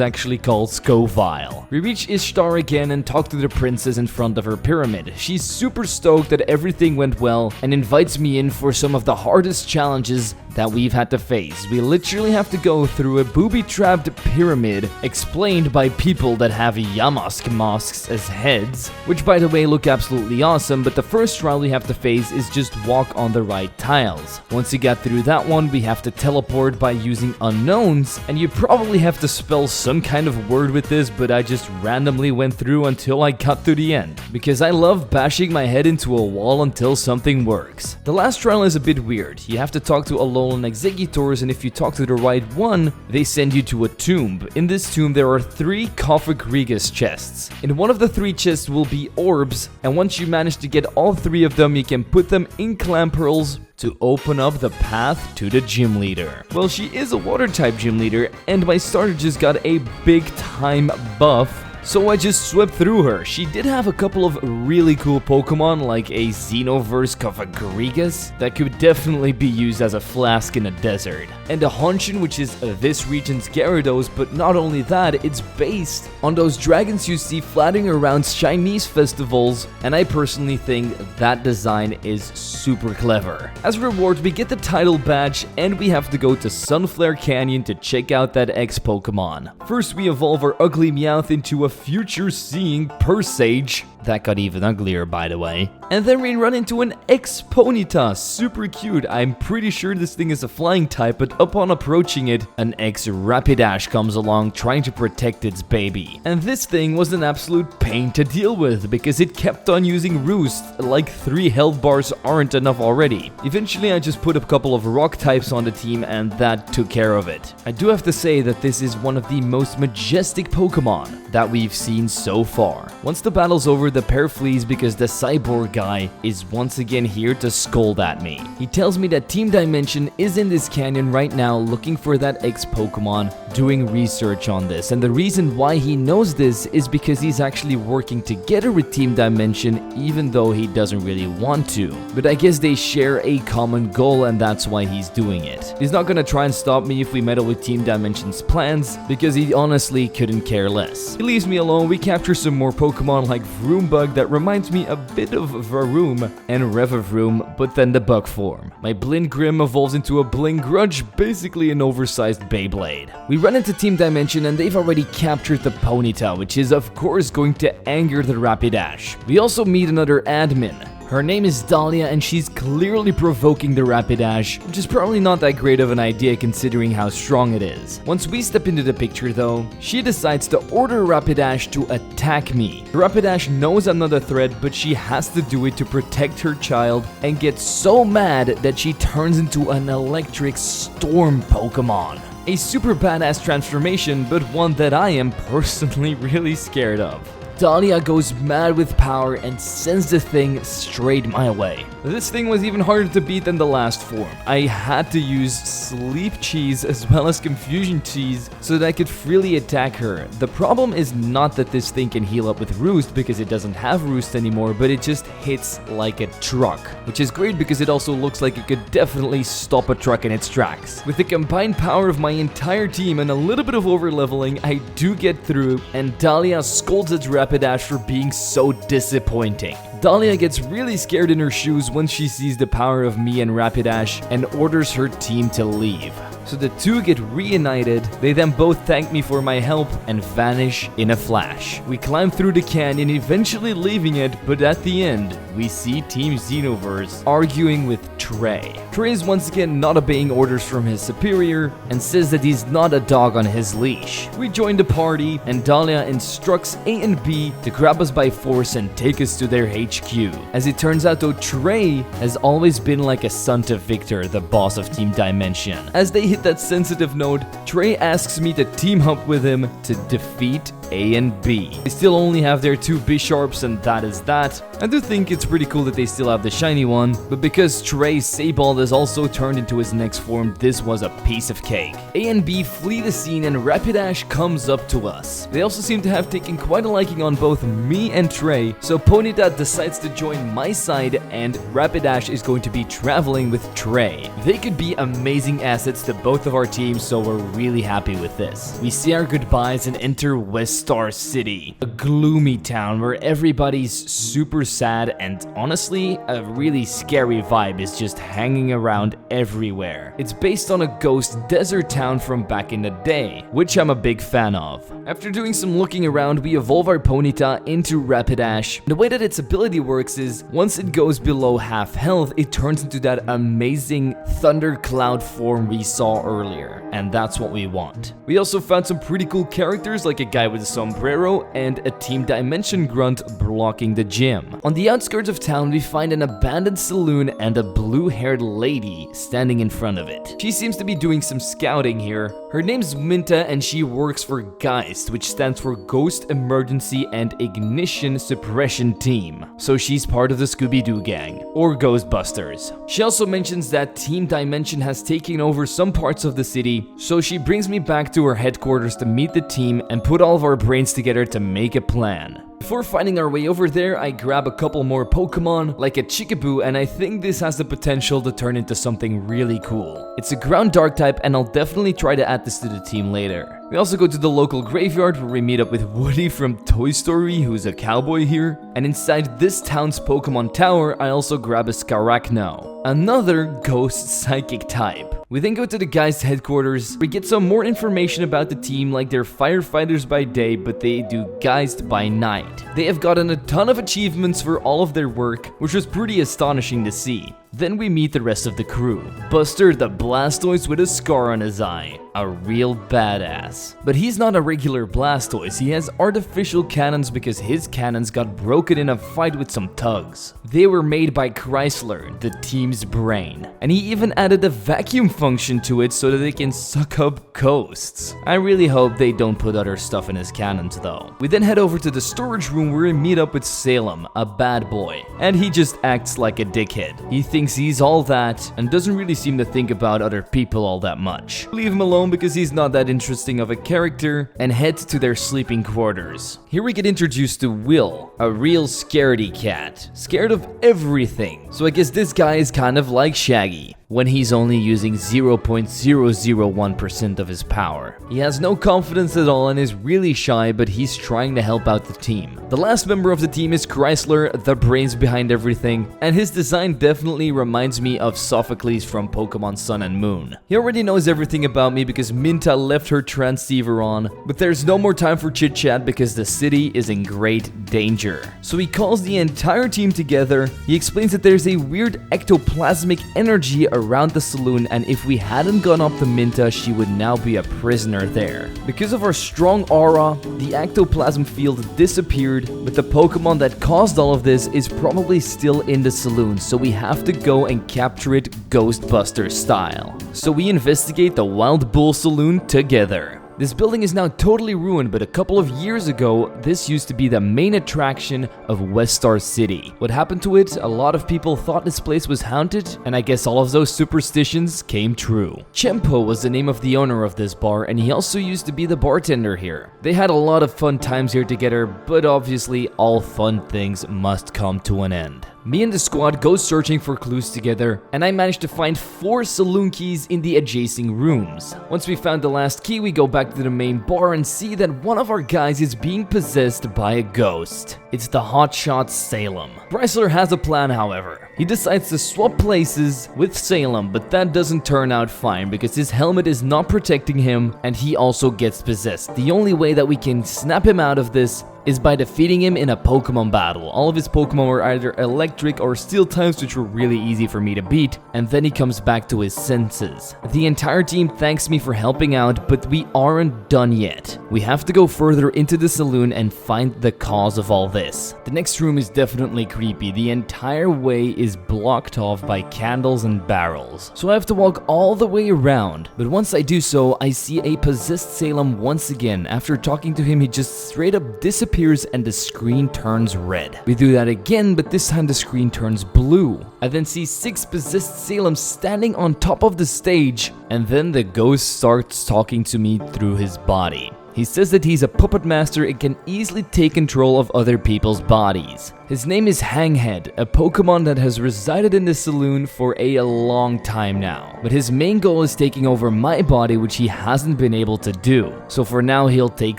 A: actually called Scovile. We reach Ishtar again and talk to the princess in front of her pyramid. She's super stoked that everything went well and invites me in for some of the hardest challenges that we've had to face. We literally have to go through a booby-trapped pyramid explained by people that have Yamask masks as heads, which by the way look absolutely awesome, but the first trial we have to face is just walk on the right tiles. Once you get through that one, we have to teleport by using unknowns, and you probably have to spell some kind of word with this, but I just randomly went through until I got to the end, because I love bashing my head into a wall until something works. The last trial is a bit weird. You have to talk to Alolan Exegutors, and if you talk to the right one, they send you to a tomb. In this tomb, there are 3 Koffagrigus chests. In one of the 3 chests will be orbs, and once you manage to get all 3 of them, you can put them in Clamperls to open up the path to the gym leader. Well, she is a water type gym leader, and my starter just got a big time buff, so I just swept through her. She did have a couple of really cool Pokemon, like a Xenoverse Koffagrigus that could definitely be used as a flask in a desert, and a Honshin, which is this region's Gyarados, but not only that, it's based on those dragons you see flying around Chinese festivals, and I personally think that design is super clever. As a reward, we get the title badge, and we have to go to Sunflare Canyon to check out that ex-Pokemon. First, we evolve our ugly Meowth into a future-seeing Persage. That got even uglier, by the way. And then we run into an ex-Ponyta, super cute. I'm pretty sure this thing is a flying type, but upon approaching it, an ex-Rapidash comes along trying to protect its baby. And this thing was an absolute pain to deal with, because it kept on using Roost, like 3 health bars aren't enough already. Eventually I just put a couple of rock types on the team, and that took care of it. I do have to say that this is one of the most majestic Pokemon that we've seen so far. Once the battle's over, the pair flees because the cyborg guy is once again here to scold at me. He tells me that Team Dimension is in this canyon right now looking for that X Pokemon, doing research on this, and the reason why he knows this is because he's actually working together with Team Dimension even though he doesn't really want to. But I guess they share a common goal and that's why he's doing it. He's not gonna try and stop me if we meddle with Team Dimension's plans because he honestly couldn't care less. He leaves me alone. We capture some more Pokemon like Vroombug that reminds me a bit of Varoom and Revavroom, but then the bug form. My Blingrim evolves into a Blingrudge, basically an oversized Beyblade. We run into Team Dimension and they've already captured the Ponyta, which is of course going to anger the Rapidash. We also meet another admin. Her name is Dahlia and she's clearly provoking the Rapidash, which is probably not that great of an idea considering how strong it is. Once we step into the picture though, she decides to order Rapidash to attack me. The Rapidash knows I'm not a threat, but she has to do it to protect her child and gets so mad that she turns into an electric storm Pokemon. A super badass transformation, but one that I am personally really scared of. Dahlia goes mad with power and sends the thing straight my way. This thing was even harder to beat than the last form. I had to use Sleep Cheese as well as Confusion Cheese so that I could freely attack her. The problem is not that this thing can heal up with Roost because it doesn't have Roost anymore, but it just hits like a truck, which is great because it also looks like it could definitely stop a truck in its tracks. With the combined power of my entire team and a little bit of overleveling, I do get through, and Dahlia scolds its Rapidash for being so disappointing. Dahlia gets really scared in her shoes once she sees the power of me and Rapidash and orders her team to leave. So the two get reunited, they then both thank me for my help and vanish in a flash. We climb through the canyon, eventually leaving it, but at the end, we see Team Xenoverse arguing with Trey. Trey is once again not obeying orders from his superior and says that he's not a dog on his leash. We join the party and Dahlia instructs A and B to grab us by force and take us to their HQ. As it turns out though, Trey has always been like a son to Victor, the boss of Team Dimension. As they hit that sensitive note, Trey asks me to team up with him to defeat A and B. They still only have their two Bisharps and that is that. I do think it's pretty cool that they still have the shiny one, but because Trey's Sableye has also turned into his next form, this was a piece of cake. A and B flee the scene and Rapidash comes up to us. They also seem to have taken quite a liking on both me and Trey, so Ponyta decides to join my side and Rapidash is going to be traveling with Trey. They could be amazing assets to both of our teams, so we're really happy with this. We say our goodbyes and enter West Star City, a gloomy town where everybody's super sad and honestly a really scary vibe is just hanging around everywhere. It's based on a ghost desert town from back in the day, which I'm a big fan of. After doing some looking around, we evolve our Ponyta into Rapidash. The way that its ability works is once it goes below half health, it turns into that amazing thundercloud form we saw earlier, and that's what we want. We also found some pretty cool characters like a guy with a sombrero and a Team Dimension grunt blocking the gym. On the outskirts of town, we find an abandoned saloon and a blue-haired lady standing in front of it. She seems to be doing some scouting here. Her name's Minta and she works for Geist, which stands for Ghost Emergency and Ignition Suppression Team. So she's part of the Scooby-Doo gang, or Ghostbusters. She also mentions that Team Dimension has taken over some parts of the city, so she brings me back to her headquarters to meet the team and put all of our brains together to make a plan. Before finding our way over there, I grab a couple more Pokemon, like a Chickaboo, and I think this has the potential to turn into something really cool. It's a ground dark type, and I'll definitely try to add this to the team later. We also go to the local graveyard where we meet up with Woody from Toy Story, who's a cowboy here. And inside this town's Pokemon Tower, I also grab a Scarachno, another ghost psychic type. We then go to the guy's headquarters. We get some more information about the team, like they're firefighters by day, but they do Geist by night. They have gotten a ton of achievements for all of their work, which was pretty astonishing to see. Then we meet the rest of the crew. Buster the Blastoise with a scar on his eye. A real badass. But he's not a regular Blastoise, he has artificial cannons because his cannons got broken in a fight with some thugs. They were made by Chrysler, the team's brain. And he even added a vacuum function to it so that they can suck up ghosts. I really hope they don't put other stuff in his cannons though. We then head over to the storage room where we meet up with Salem, a bad boy. And he just acts like a dickhead. He thinks he's all that and doesn't really seem to think about other people all that much. Leave him alone because he's not that interesting of a character, and head to their sleeping quarters. Here we get introduced to Will, a real scaredy cat, scared of everything. So I guess this guy is kind of like Shaggy, when he's only using 0.001% of his power. He has no confidence at all and is really shy, but he's trying to help out the team. The last member of the team is Chrysler, the brains behind everything, and his design definitely reminds me of Sophocles from Pokemon Sun and Moon. He already knows everything about me because Minta left her transceiver on, but there's no more time for chit chat because the city is in great danger. So he calls the entire team together. He explains that there's a weird ectoplasmic energy around the saloon, and if we hadn't gone up to Minta, she would now be a prisoner there. Because of our strong aura, the ectoplasm field disappeared, but the Pokemon that caused all of this is probably still in the saloon, so we have to go and capture it Ghostbuster style. So we investigate the Wild Bull Saloon together. This building is now totally ruined, but a couple of years ago, this used to be the main attraction of Westar City. What happened to it? A lot of people thought this place was haunted, and I guess all of those superstitions came true. Chempo was the name of the owner of this bar, and he also used to be the bartender here. They had a lot of fun times here together, but obviously all fun things must come to an end. Me and the squad go searching for clues together, and I managed to find 4 saloon keys in the adjacent rooms. Once we found the last key, we go back to the main bar and see that one of our guys is being possessed by a ghost. It's the hotshot Salem. Chrysler has a plan, however. He decides to swap places with Salem, but that doesn't turn out fine because his helmet is not protecting him and he also gets possessed. The only way that we can snap him out of this is by defeating him in a Pokemon battle. All of his Pokemon were either electric or steel types, which were really easy for me to beat, and then he comes back to his senses. The entire team thanks me for helping out, but we aren't done yet. We have to go further into the saloon and find the cause of all this. The next room is definitely creepy. The entire way is blocked off by candles and barrels, so I have to walk all the way around. But once I do so, I see a possessed Salem once again. After talking to him, he just straight up disappears and the screen turns red. We do that again, but this time the screen turns blue. I then see 6 possessed Salem standing on top of the stage, and then the ghost starts talking to me through his body. He says that he's a puppet master and can easily take control of other people's bodies. His name is Hanghead, a Pokemon that has resided in the saloon for a long time now. But his main goal is taking over my body, which he hasn't been able to do. So for now, he'll take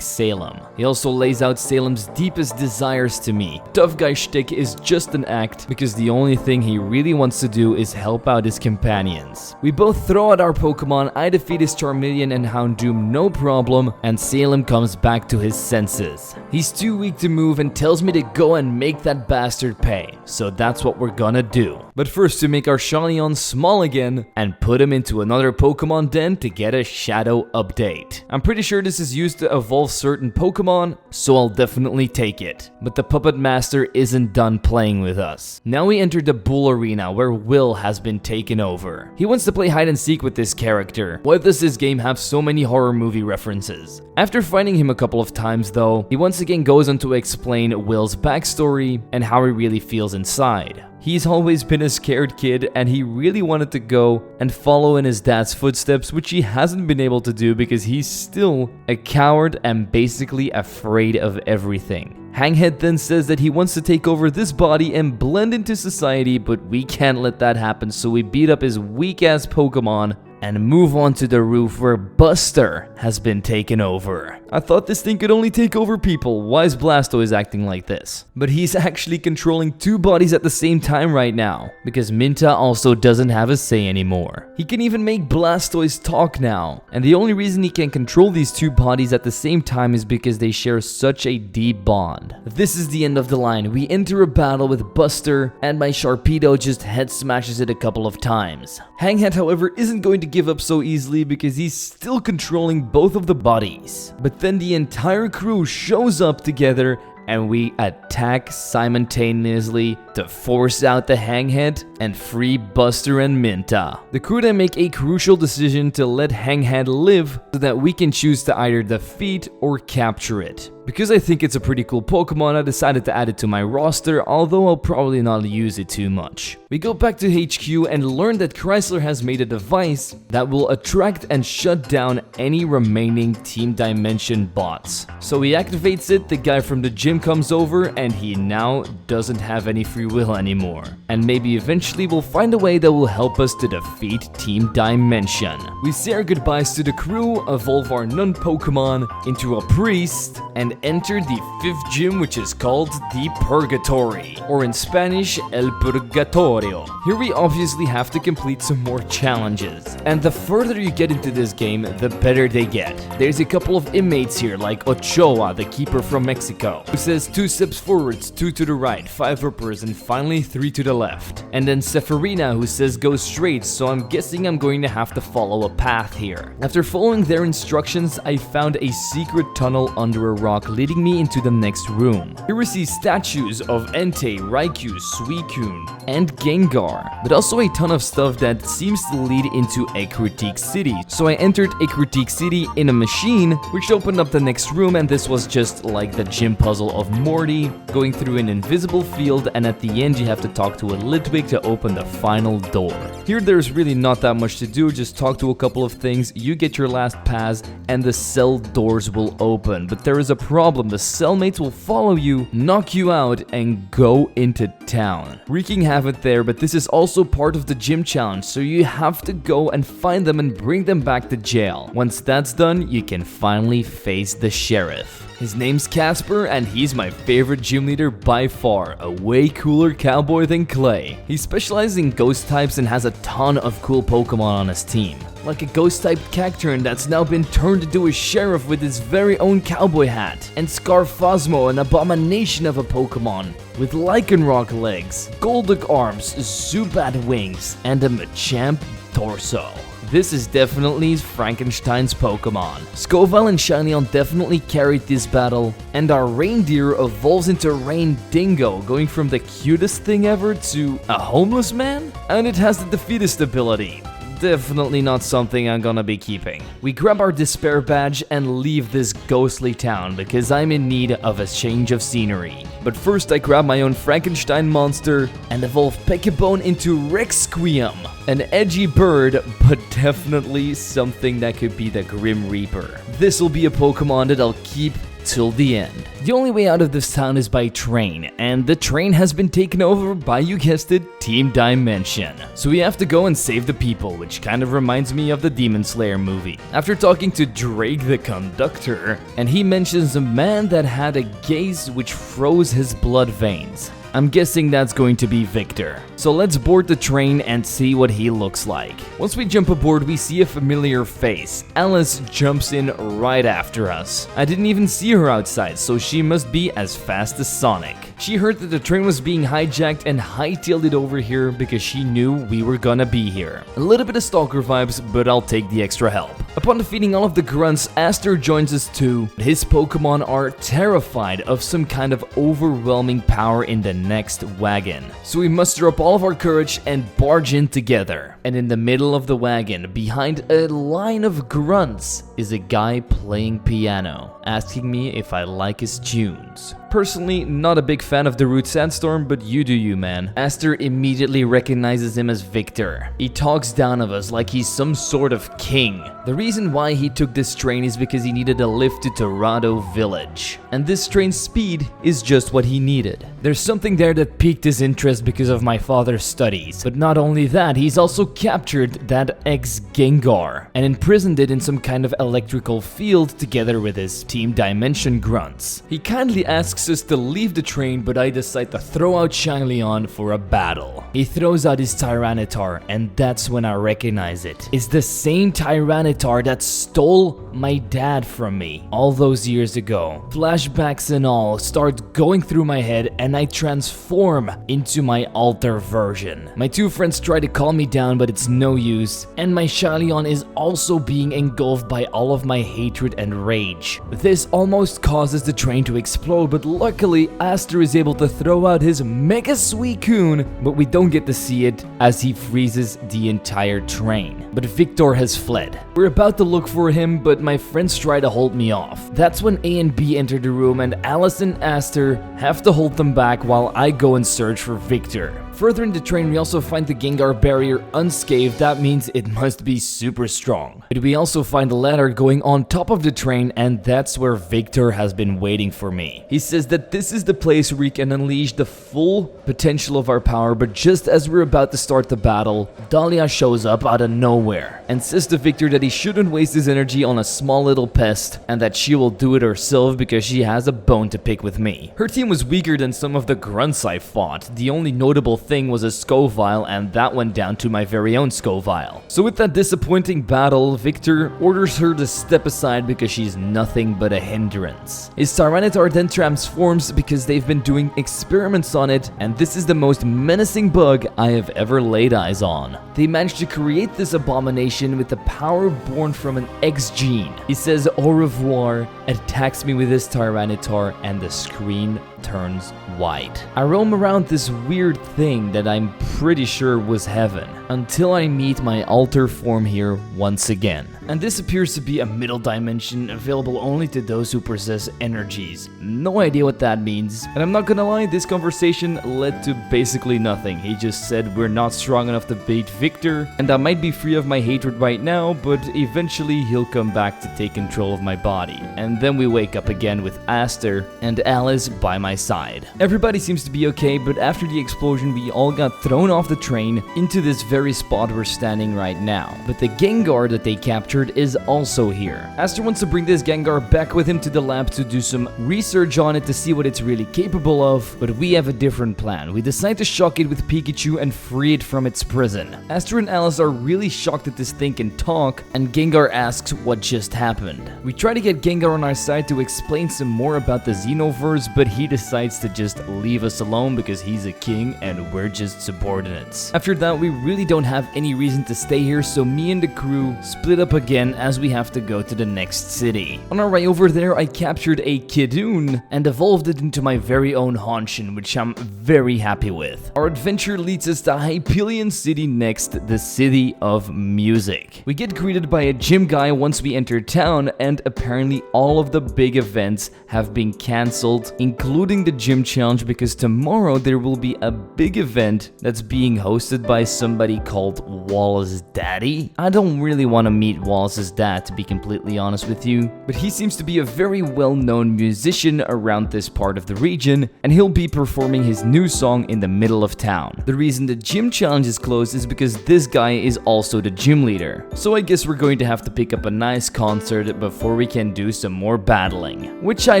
A: Salem. He also lays out Salem's deepest desires to me. Tough guy shtick is just an act because the only thing he really wants to do is help out his companions. We both throw out our Pokemon, I defeat his Charmeleon and Houndoom no problem, and Salem comes back to his senses. He's too weak to move and tells me to go and make that bastard pay, so that's what we're gonna do. But first, to make our Shyleon small again and put him into another Pokemon den to get a shadow update. I'm pretty sure this is used to evolve certain Pokemon, so I'll definitely take it. But the Puppet Master isn't done playing with us. Now we enter the Bull Arena where Will has been taken over. He wants to play hide and seek with this character. Why does this game have so many horror movie references? After fighting him a couple of times though, he once again goes on to explain Will's backstory and how he really feels inside. He's always been a scared kid and he really wanted to go and follow in his dad's footsteps, which he hasn't been able to do because he's still a coward and basically afraid of everything. Hanghead then says that he wants to take over this body and blend into society, but we can't let that happen, so we beat up his weak-ass Pokemon and move on to the roof where Buster has been taken over. I thought this thing could only take over people. Why is Blastoise acting like this? But he's actually controlling 2 bodies at the same time time right now, because Minta also doesn't have a say anymore. He can even make Blastoise talk now, and the only reason he can control these two bodies at the same time is because they share such a deep bond. This is the end of the line. We enter a battle with Buster, and my Sharpedo just head smashes it a couple of times. Hanghead, however, isn't going to give up so easily because he's still controlling both of the bodies. But then the entire crew shows up together and we attack simultaneously to force out the Hanghead and free Buster and Minta. The crew then make a crucial decision to let Hanghead live so that we can choose to either defeat or capture it. Because I think it's a pretty cool Pokemon, I decided to add it to my roster, although I'll probably not use it too much. We go back to HQ and learn that Chrysler has made a device that will attract and shut down any remaining Team Dimension bots. So he activates it, the guy from the gym comes over, and he now doesn't have any free will anymore. And maybe eventually we'll find a way that will help us to defeat Team Dimension. We say our goodbyes to the crew, evolve our non-Pokemon into a priest, and enter the 5th gym, which is called the Purgatory, or in Spanish, El Purgatorio. Here we obviously have to complete some more challenges, and the further you get into this game, the better they get. There's a couple of inmates here, like Ochoa, the keeper from Mexico, who says 2 steps forwards, 2 to the right, 5 uppers, and finally 3 to the left. And then Sephirina, who says go straight, so I'm guessing I'm going to have to follow a path here. After following their instructions, I found a secret tunnel under a rock leading me into the next room. Here we see statues of Entei, Raikou, Suicune, and Gengar, but also a ton of stuff that seems to lead into a Critique City. So I entered a Critique City in a machine, which opened up the next room, and this was just like the gym puzzle of Morty, going through an invisible field, and at the end you have to talk to a Litwick to open the final door. Here there's really not that much to do, just talk to a couple of things, you get your last pass, and the cell doors will open. But there is a problem, the cellmates will follow you, knock you out, and go into town, wreaking havoc there. But this is also part of the gym challenge, so you have to go and find them and bring them back to jail. Once that's done, you can finally face the sheriff. His name's Casper, and he's my favorite gym leader by far, a way cooler cowboy than Clay. He specializes in ghost types and has a ton of cool Pokemon on his team, like a ghost-typed Cacturn that's now been turned into a sheriff with his very own cowboy hat, and Scarphosmo, an abomination of a Pokemon with Lycanroc legs, Golduck arms, Zubat wings, and a Machamp torso. This is definitely Frankenstein's Pokemon. Scoville and Shyleon definitely carried this battle, and our reindeer evolves into Rain Dingo, going from the cutest thing ever to a homeless man? And it has the defeatist ability. Definitely not something I'm gonna be keeping. We grab our despair badge and leave this ghostly town because I'm in need of a change of scenery. But first I grab my own Frankenstein monster and evolve Pekebone into Rexquium, an edgy bird, but definitely something that could be the Grim Reaper. This will be a Pokemon that I'll keep till the end. The only way out of this town is by train, and the train has been taken over by, you guessed it, Team Dimension. So we have to go and save the people, which kind of reminds me of the Demon Slayer movie. After talking to Drake the conductor, and he mentions a man that had a gaze which froze his blood veins. I'm guessing that's going to be Victor. So let's board the train and see what he looks like. Once we jump aboard, we see a familiar face. Alice jumps in right after us. I didn't even see her outside, so she must be as fast as Sonic. She heard that the train was being hijacked and hightailed it over here because she knew we were gonna be here. A little bit of stalker vibes, but I'll take the extra help. Upon defeating all of the grunts, Aster joins us too. His Pokemon are terrified of some kind of overwhelming power in the next wagon. So we muster up all of our courage and barge in together. And in the middle of the wagon, behind a line of grunts, is a guy playing piano, asking me if I like his tunes. Personally, not a big fan of the Root Sandstorm, but you do you, man. Aster immediately recognizes him as Victor. He talks down of us like he's some sort of king. The reason why he took this train is because he needed a lift to Torado Village. And this train's speed is just what he needed. There's something there that piqued his interest because of my father's studies. But not only that, he's also captured that ex-Gengar and imprisoned it in some kind of electrical field together with his Team Dimension grunts. He kindly asks asks us to leave the train, but I decide to throw out Shyleon for a battle. He throws out his Tyranitar, and that's when I recognize it. It's the same Tyranitar that stole my dad from me all those years ago. Flashbacks and all start going through my head, and I transform into my alter version. My two friends try to calm me down, but it's no use, and my Shyleon is also being engulfed by all of my hatred and rage. This almost causes the train to explode, but luckily Aster is able to throw out his Mega Suicune, but we don't get to see it as he freezes the entire train. But Victor has fled. We're about to look for him, but my friends try to hold me off. That's when A and B enter the room, and Alice and Aster have to hold them back while I go and search for Victor. Further in the train, we also find the Gengar barrier unscathed. That means it must be super strong. But we also find a ladder going on top of the train, and that's where Victor has been waiting for me. He says that this is the place where we can unleash the full potential of our power, but just as we're about to start the battle, Dahlia shows up out of nowhere and says to Victor that he shouldn't waste his energy on a small little pest and that she will do it herself because she has a bone to pick with me. Her team was weaker than some of the grunts I fought. The only notable thing was a Scoville, and that went down to my very own Scoville. So with that disappointing battle, Victor orders her to step aside because she's nothing but a hindrance. His Tyranitar then transforms because they've been doing experiments on it, and this is the most menacing bug I have ever laid eyes on. They managed to create this abomination with the power born from an X gene. He says au revoir, attacks me with his Tyranitar, and the screen turns white. I roam around this weird thing that I'm pretty sure was heaven, until I meet my alter form here once again. And this appears to be a middle dimension available only to those who possess energies. No idea what that means. And I'm not gonna lie, this conversation led to basically nothing. He just said we're not strong enough to beat Victor, and I might be free of my hatred right now, but eventually he'll come back to take control of my body. And then we wake up again with Aster and Alice by my side. Everybody seems to be okay, but after the explosion we all got thrown off the train into this very spot we're standing right now. But the Gengar that they captured is also here. Aster wants to bring this Gengar back with him to the lab to do some research on it to see what it's really capable of, but we have a different plan. We decide to shock it with Pikachu and free it from its prison. Aster and Alice are really shocked that this thing can talk, and Gengar asks what just happened. We try to get Gengar on our side to explain some more about the Xenoverse, but he decides to just leave us alone because he's a king and we're just subordinates. After that, we really don't have any reason to stay here, so me and the crew split up again as we have to go to the next city. On our way over there, I captured a Kiddoon and evolved it into my very own Hanshin, which I'm very happy with. Our adventure leads us to Hyperion City next, the city of music. We get greeted by a gym guy once we enter town, and apparently all of the big events have been cancelled, including the gym challenge, because tomorrow there will be a big event that's being hosted by somebody called Wallace's daddy. I don't really want to meet Wallace's dad, to be completely honest with you, but he seems to be a very well-known musician around this part of the region, and he'll be performing his new song in the middle of town. The reason the gym challenge is closed is because this guy is also the gym leader, so I guess we're going to have to pick up a nice concert before we can do some more battling, which I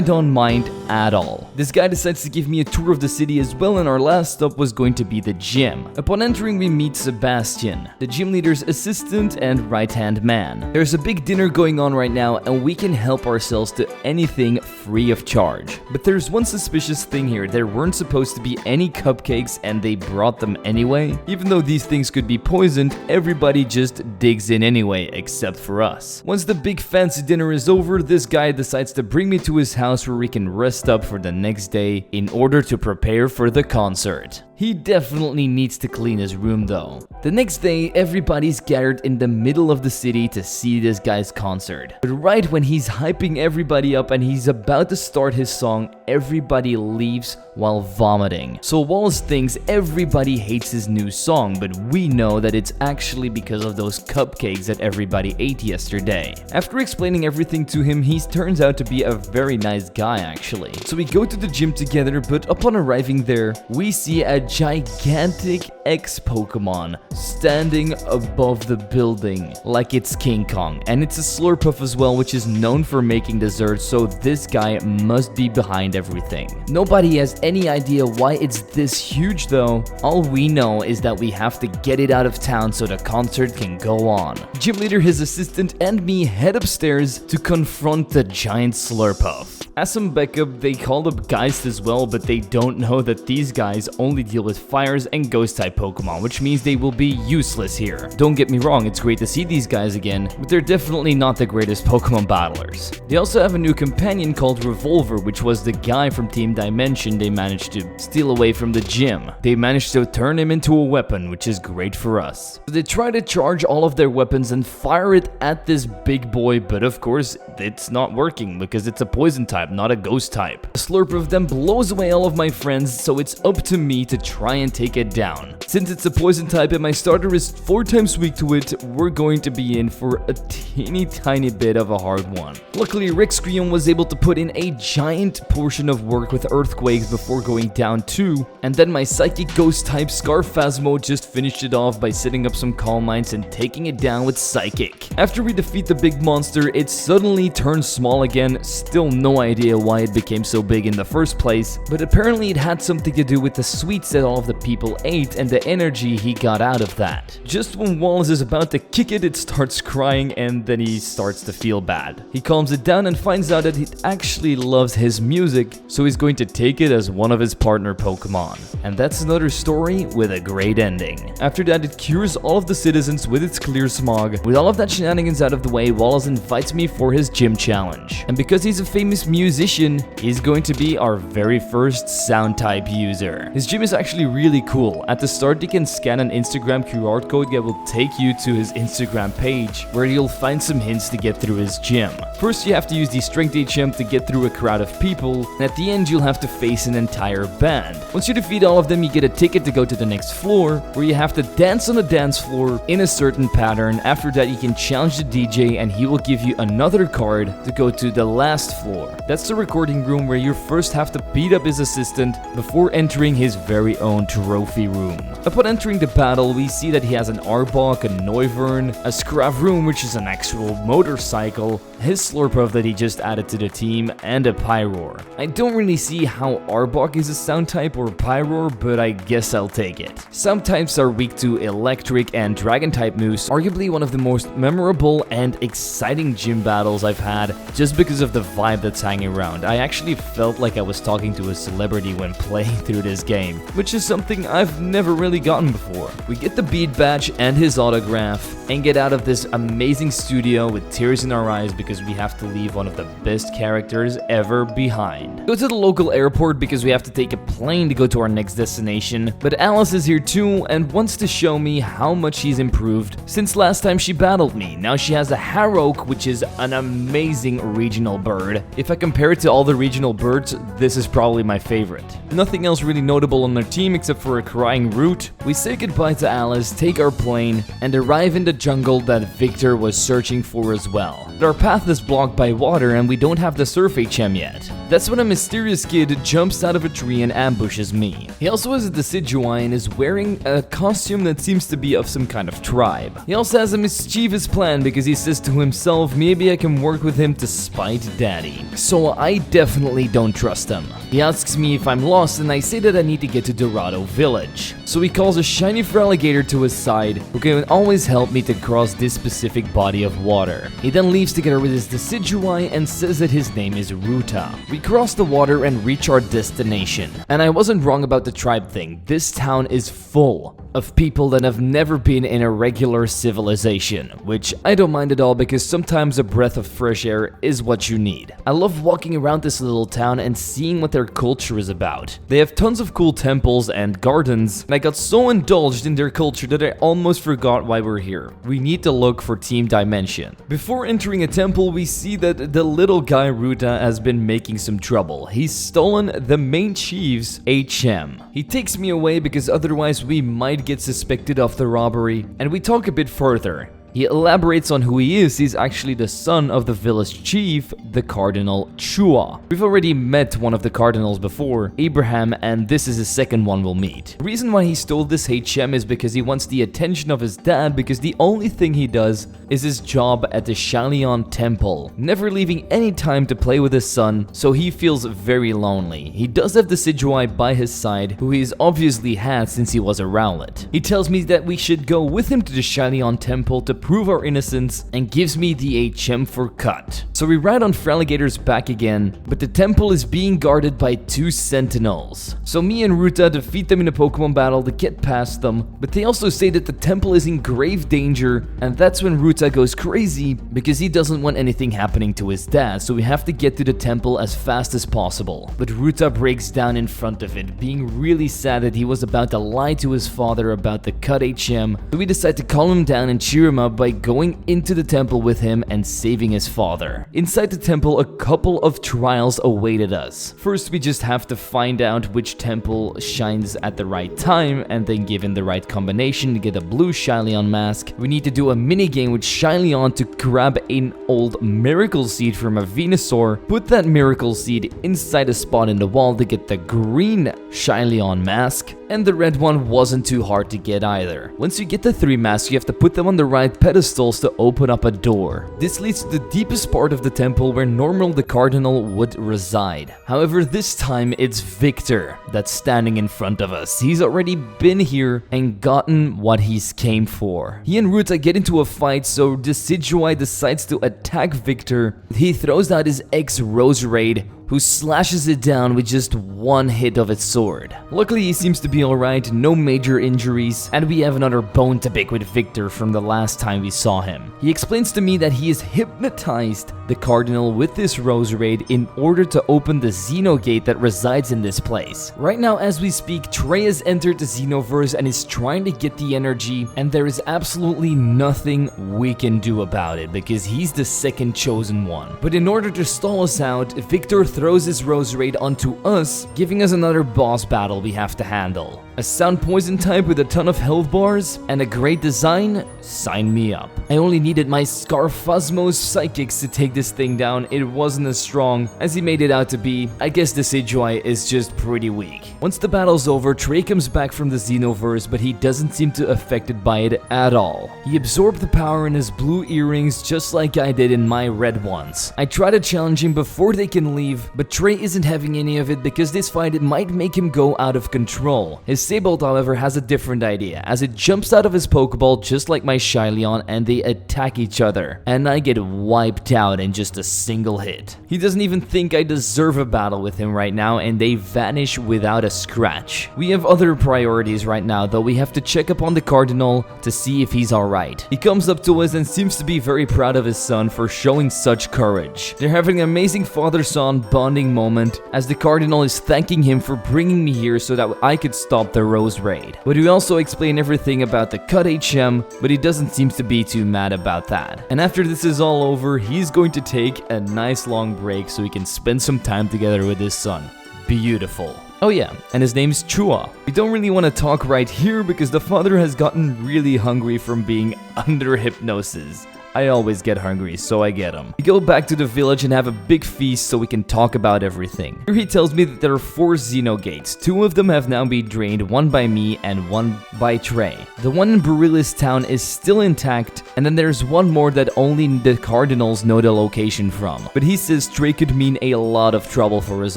A: don't mind at all. This guy decides to give me a tour of the city as well, and our last stop was going to be the gym. Upon entering, we meet Sebastian, the gym leader's assistant and right-hand man. There's a big dinner going on right now, and we can help ourselves to anything free of charge. But there's one suspicious thing here. There weren't supposed to be any cupcakes, and they brought them anyway. Even though these things could be poisoned, everybody just digs in anyway, except for us. Once the big fancy dinner is over, this guy decides to bring me to his house where we can rest up for the next day in order to prepare for the concert. He definitely needs to clean his room though. The next day, everybody's gathered in the middle of the city to see this guy's concert. But right when he's hyping everybody up and he's about to start his song, everybody leaves while vomiting. So Wallace thinks everybody hates his new song, but we know that it's actually because of those cupcakes that everybody ate yesterday. After explaining everything to him, he turns out to be a very nice guy actually. So we go to the gym together, but upon arriving there, we see a gigantic X-Pokemon standing above the building like it's King Kong. And it's a Slurpuff as well, which is known for making desserts, so this guy must be behind everything. Nobody has any idea why it's this huge though. All we know is that we have to get it out of town so the concert can go on. Gym leader, his assistant, and me head upstairs to confront the giant Slurpuff. As some backup, they called up Geist as well, but they don't know that these guys only deal with fires and ghost type Pokemon, which means they will be useless here. Don't get me wrong, it's great to see these guys again, but they're definitely not the greatest Pokemon battlers. They also have a new companion called Revolver, which was the guy from Team Dimension they managed to steal away from the gym. They managed to turn him into a weapon, which is great for us. So they try to charge all of their weapons and fire it at this big boy, but of course, it's not working because it's a poison type, not a ghost type. A Slurpuff then blows away all of my friends, so it's up to me to try and take it down. Since it's a poison type and my starter is 4 times weak to it, we're going to be in for a teeny tiny bit of a hard one. Luckily, Rexcrion was able to put in a giant portion of work with Earthquakes before going down too, and then my Psychic Ghost type Scarphasmo just finished it off by setting up some Calm Minds and taking it down with Psychic. After we defeat the big monster, it suddenly turns small again. Still no idea why it became so big in the first place, but apparently it had something to do with the sweets that all of the people ate and the energy he got out of that. Just when Wallace is about to kick it, it starts crying and then he starts to feel bad. He calms it down and finds out that it actually loves his music, so he's going to take it as one of his partner Pokemon. And that's another story with a great ending. After that, it cures all of the citizens with its clear smog. With all of that shenanigans out of the way, Wallace invites me for his gym challenge. And because he's a famous musician, he's going to be our very first sound type user. His gym is actually really cool. At the start, you can scan an Instagram QR code that will take you to his Instagram page, where you'll find some hints to get through his gym. First, you have to use the Strength HM to get through a crowd of people, and at the end, you'll have to face an entire band. Once you defeat all of them, you get a ticket to go to the next floor, where you have to dance on a dance floor in a certain pattern. After that, you can challenge the DJ, and he will give you another card to go to the last floor. That's the recording room where you first have to beat up his assistant before entering his very own trophy room. Upon entering the battle, we see that he has an Arbok, a Noivern, a Scravroom, which is an actual motorcycle, his Slurpuff that he just added to the team, and a Pyroar. I don't really see how Arbok is a sound type or Pyroar, but I guess I'll take it. Sound types are weak to Electric and Dragon type moves, arguably one of the most memorable and exciting gym battles I've had, just because of the vibe that's hanging around. I actually felt like I was talking to a celebrity when playing through this game, which is something I've never really gotten before. We get the beat badge and his autograph, and get out of this amazing studio with tears in our eyes because we have to leave one of the best characters ever behind. Go to the local airport because we have to take a plane to go to our next destination, but Alice is here too and wants to show me how much she's improved since last time she battled me. Now she has a Harroke, which is an amazing regional bird. If I compare it to all the regional birds, this is probably my favorite. Nothing else really notable on our team except for a crying Root. We say goodbye to Alice, take our plane, and arrive in the jungle that Victor was searching for as well. Our path is blocked by water and we don't have the Surf HM yet. That's when a mysterious kid jumps out of a tree and ambushes me. He also has a Decidueye and is wearing a costume that seems to be of some kind of tribe. He also has a mischievous plan because he says to himself, maybe I can work with him to spite Daddy. So I definitely don't trust him. He asks me if I'm lost and I say that I need to get to Dorado Village. So he calls a shiny Feraligatr to his side who can always help me to cross this specific body of water. He then leaves together with his Decidueye and says that his name is Ruta. We cross the water and reach our destination. And I wasn't wrong about the tribe thing. This town is full of people that have never been in a regular civilization, which I don't mind at all because sometimes a breath of fresh air is what you need. I love walking around this little town and seeing what their culture is about. They have tons of cool temples and gardens, and I got so indulged in their culture that I almost forgot why we're here. We need to look for Team Dimension. Before entering a temple, we see that the little guy Ruta has been making some trouble. He's stolen the main chief's HM. He takes me away because otherwise we might get suspected of the robbery, and we talk a bit further. He elaborates on who he is. He's actually the son of the village chief, the Cardinal Chua. We've already met one of the Cardinals before, Abraham, and this is the second one we'll meet. The reason why he stole this HM is because he wants the attention of his dad, because the only thing he does is his job at the Shyleon temple, never leaving any time to play with his son, so he feels very lonely. He does have the zwiggojr by his side, who he's obviously had since he was a Rowlet. He tells me that we should go with him to the Shyleon temple to prove our innocence and gives me the HM for cut. So we ride on Fraligator's back again, but the temple is being guarded by 2 sentinels. So me and Ruta defeat them in a Pokemon battle to get past them, but they also say that the temple is in grave danger, and that's when Ruta goes crazy because he doesn't want anything happening to his dad, so we have to get to the temple as fast as possible. But Ruta breaks down in front of it, being really sad that he was about to lie to his father about the cut HM, so we decide to calm him down and cheer him up by going into the temple with him and saving his father. Inside the temple, a couple of trials awaited us. First, we just have to find out which temple shines at the right time, and then given the right combination to get a blue Shyleon mask, we need to do a minigame with Shyleon to grab an old miracle seed from a Venusaur, put that miracle seed inside a spot in the wall to get the green Shyleon mask, and the red one wasn't too hard to get either. Once you get the 3 masks, you have to put them on the right pedestals to open up a door. This leads to the deepest part of the temple where normal the Cardinal would reside. However, this time it's Victor that's standing in front of us. He's already been here and gotten what he's came for. He and Ruta get into a fight, so the zwiggojr decides to attack Victor. He throws out his ex-Rose Raid, who slashes it down with just one hit of its sword. Luckily, he seems to be alright, no major injuries, and we have another bone to pick with Victor from the last time we saw him. He explains to me that he has hypnotized the Cardinal with this Rose Raid in order to open the Xeno gate that resides in this place. Right now, as we speak, Trey has entered the Xenoverse and is trying to get the energy, and there is absolutely nothing we can do about it because he's the second chosen one. But in order to stall us out, Victor throws his Rose Raid onto us, giving us another boss battle we have to handle. A sound poison type with a ton of health bars and a great design? Sign me up. I only needed my Scarphasmos Psychics to take this thing down. It wasn't as strong as he made it out to be. I guess the zwiggojr is just pretty weak. Once the battle's over, Trey comes back from the Xenoverse, but he doesn't seem to affected by it at all. He absorbed the power in his blue earrings just like I did in my red ones. I try to challenge him before they can leave, but Trey isn't having any of it because this fight it might make him go out of control. His Sabolt, however, has a different idea, as it jumps out of his Pokeball just like my Shyleon and they attack each other, and I get wiped out in just a single hit. He doesn't even think I deserve a battle with him right now, and they vanish without a scratch. We have other priorities right now, though. We have to check up on the Cardinal to see if he's alright. He comes up to us and seems to be very proud of his son for showing such courage. They're having an amazing father-son bonding moment, as the Cardinal is thanking him for bringing me here so that I could stop the Rose Raid. But we also explain everything about the cut HM, but he doesn't seem to be too mad about that. And after this is all over, he's going to take a nice long break so he can spend some time together with his son. Beautiful. Oh yeah, and his name's Chua. We don't really want to talk right here because the father has gotten really hungry from being under hypnosis. I always get hungry, so I get him. We go back to the village and have a big feast so we can talk about everything. Here he tells me that there are 4 Xeno gates. 2 of them have now been drained, one by me and one by Trey. The one in Barillis town is still intact, and then there's one more that only the Cardinals know the location from. But he says Trey could mean a lot of trouble for us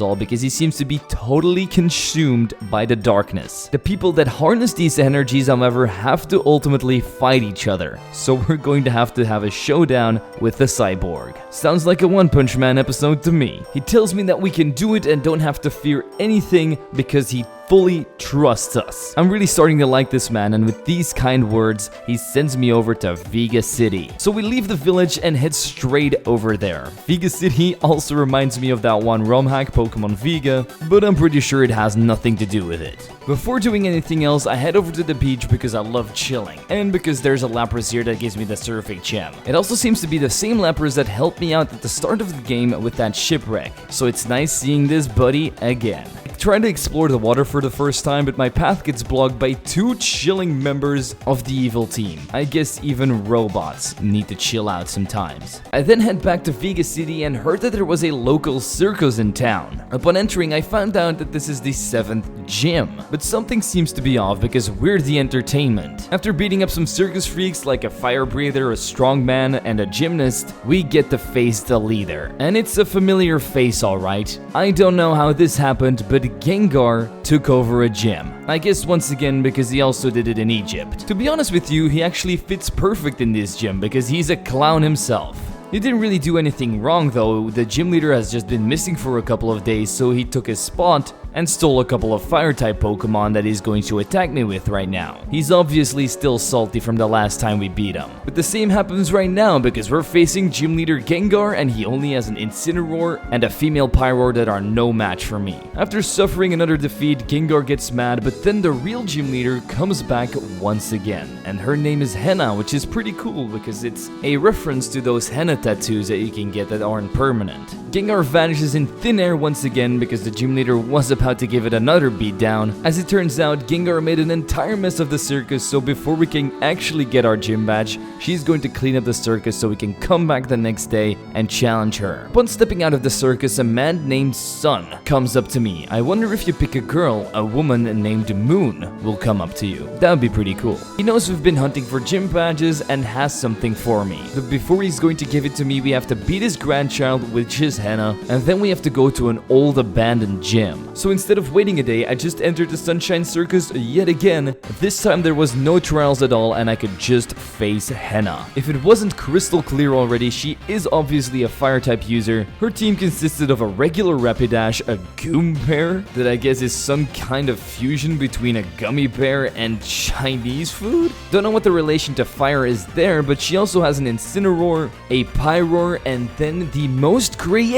A: all because he seems to be totally consumed by the darkness. The people that harness these energies, however, have to ultimately fight each other. So we're going to have a showdown with the cyborg. Sounds like a One Punch Man episode to me. He tells me that we can do it and don't have to fear anything because he fully trusts us. I'm really starting to like this man, and with these kind words, he sends me over to Vega City. So we leave the village and head straight over there. Vega City also reminds me of that one ROM hack Pokemon Vega, but I'm pretty sure it has nothing to do with it. Before doing anything else, I head over to the beach because I love chilling, and because there's a Lapras here that gives me the Surf HM. It also seems to be the same Lapras that helped me out at the start of the game with that Shipwreck, so it's nice seeing this buddy again. It try to explore the water for the first time, but my path gets blocked by 2 chilling members of the evil team. I guess even robots need to chill out sometimes. I then head back to Vega City and heard that there was a local circus in town. Upon entering, I found out that this is the 7th gym, but something seems to be off because we're the entertainment. After beating up some circus freaks like a fire breather, a strongman, and a gymnast, we get to face the leader. And it's a familiar face, alright. I don't know how this happened, but Gengar took over a gym. I guess once again because he also did it in Egypt. To be honest with you, he actually fits perfect in this gym because he's a clown himself. He didn't really do anything wrong though. The gym leader has just been missing for a couple of days, so he took his spot and stole a couple of fire-type Pokemon that he's going to attack me with right now. He's obviously still salty from the last time we beat him. But the same happens right now because we're facing Gym Leader Gengar and he only has an Incineroar and a female Pyroar that are no match for me. After suffering another defeat, Gengar gets mad, but then the real Gym Leader comes back once again. And her name is Henna, which is pretty cool because it's a reference to those henna tattoos that you can get that aren't permanent. Gengar vanishes in thin air once again because the Gym Leader was about to give it another beatdown. As it turns out, Gengar made an entire mess of the circus, so before we can actually get our gym badge, she's going to clean up the circus so we can come back the next day and challenge her. Upon stepping out of the circus, a man named Sun comes up to me. I wonder if you pick a girl, a woman named Moon will come up to you. That would be pretty cool. He knows we've been hunting for gym badges and has something for me. But before he's going to give it to me, we have to beat his grandchild, which is Henna, and then we have to go to an old abandoned gym. So instead of waiting a day, I just entered the Sunshine Circus yet again. This time there was no trials at all and I could just face Henna. If it wasn't crystal clear already, she is obviously a fire-type user. Her team consisted of a regular Rapidash, a Goom Bear, that I guess is some kind of fusion between a gummy bear and Chinese food? Don't know what the relation to fire is there, but she also has an Incineroar, a Pyroar, and then the most creative,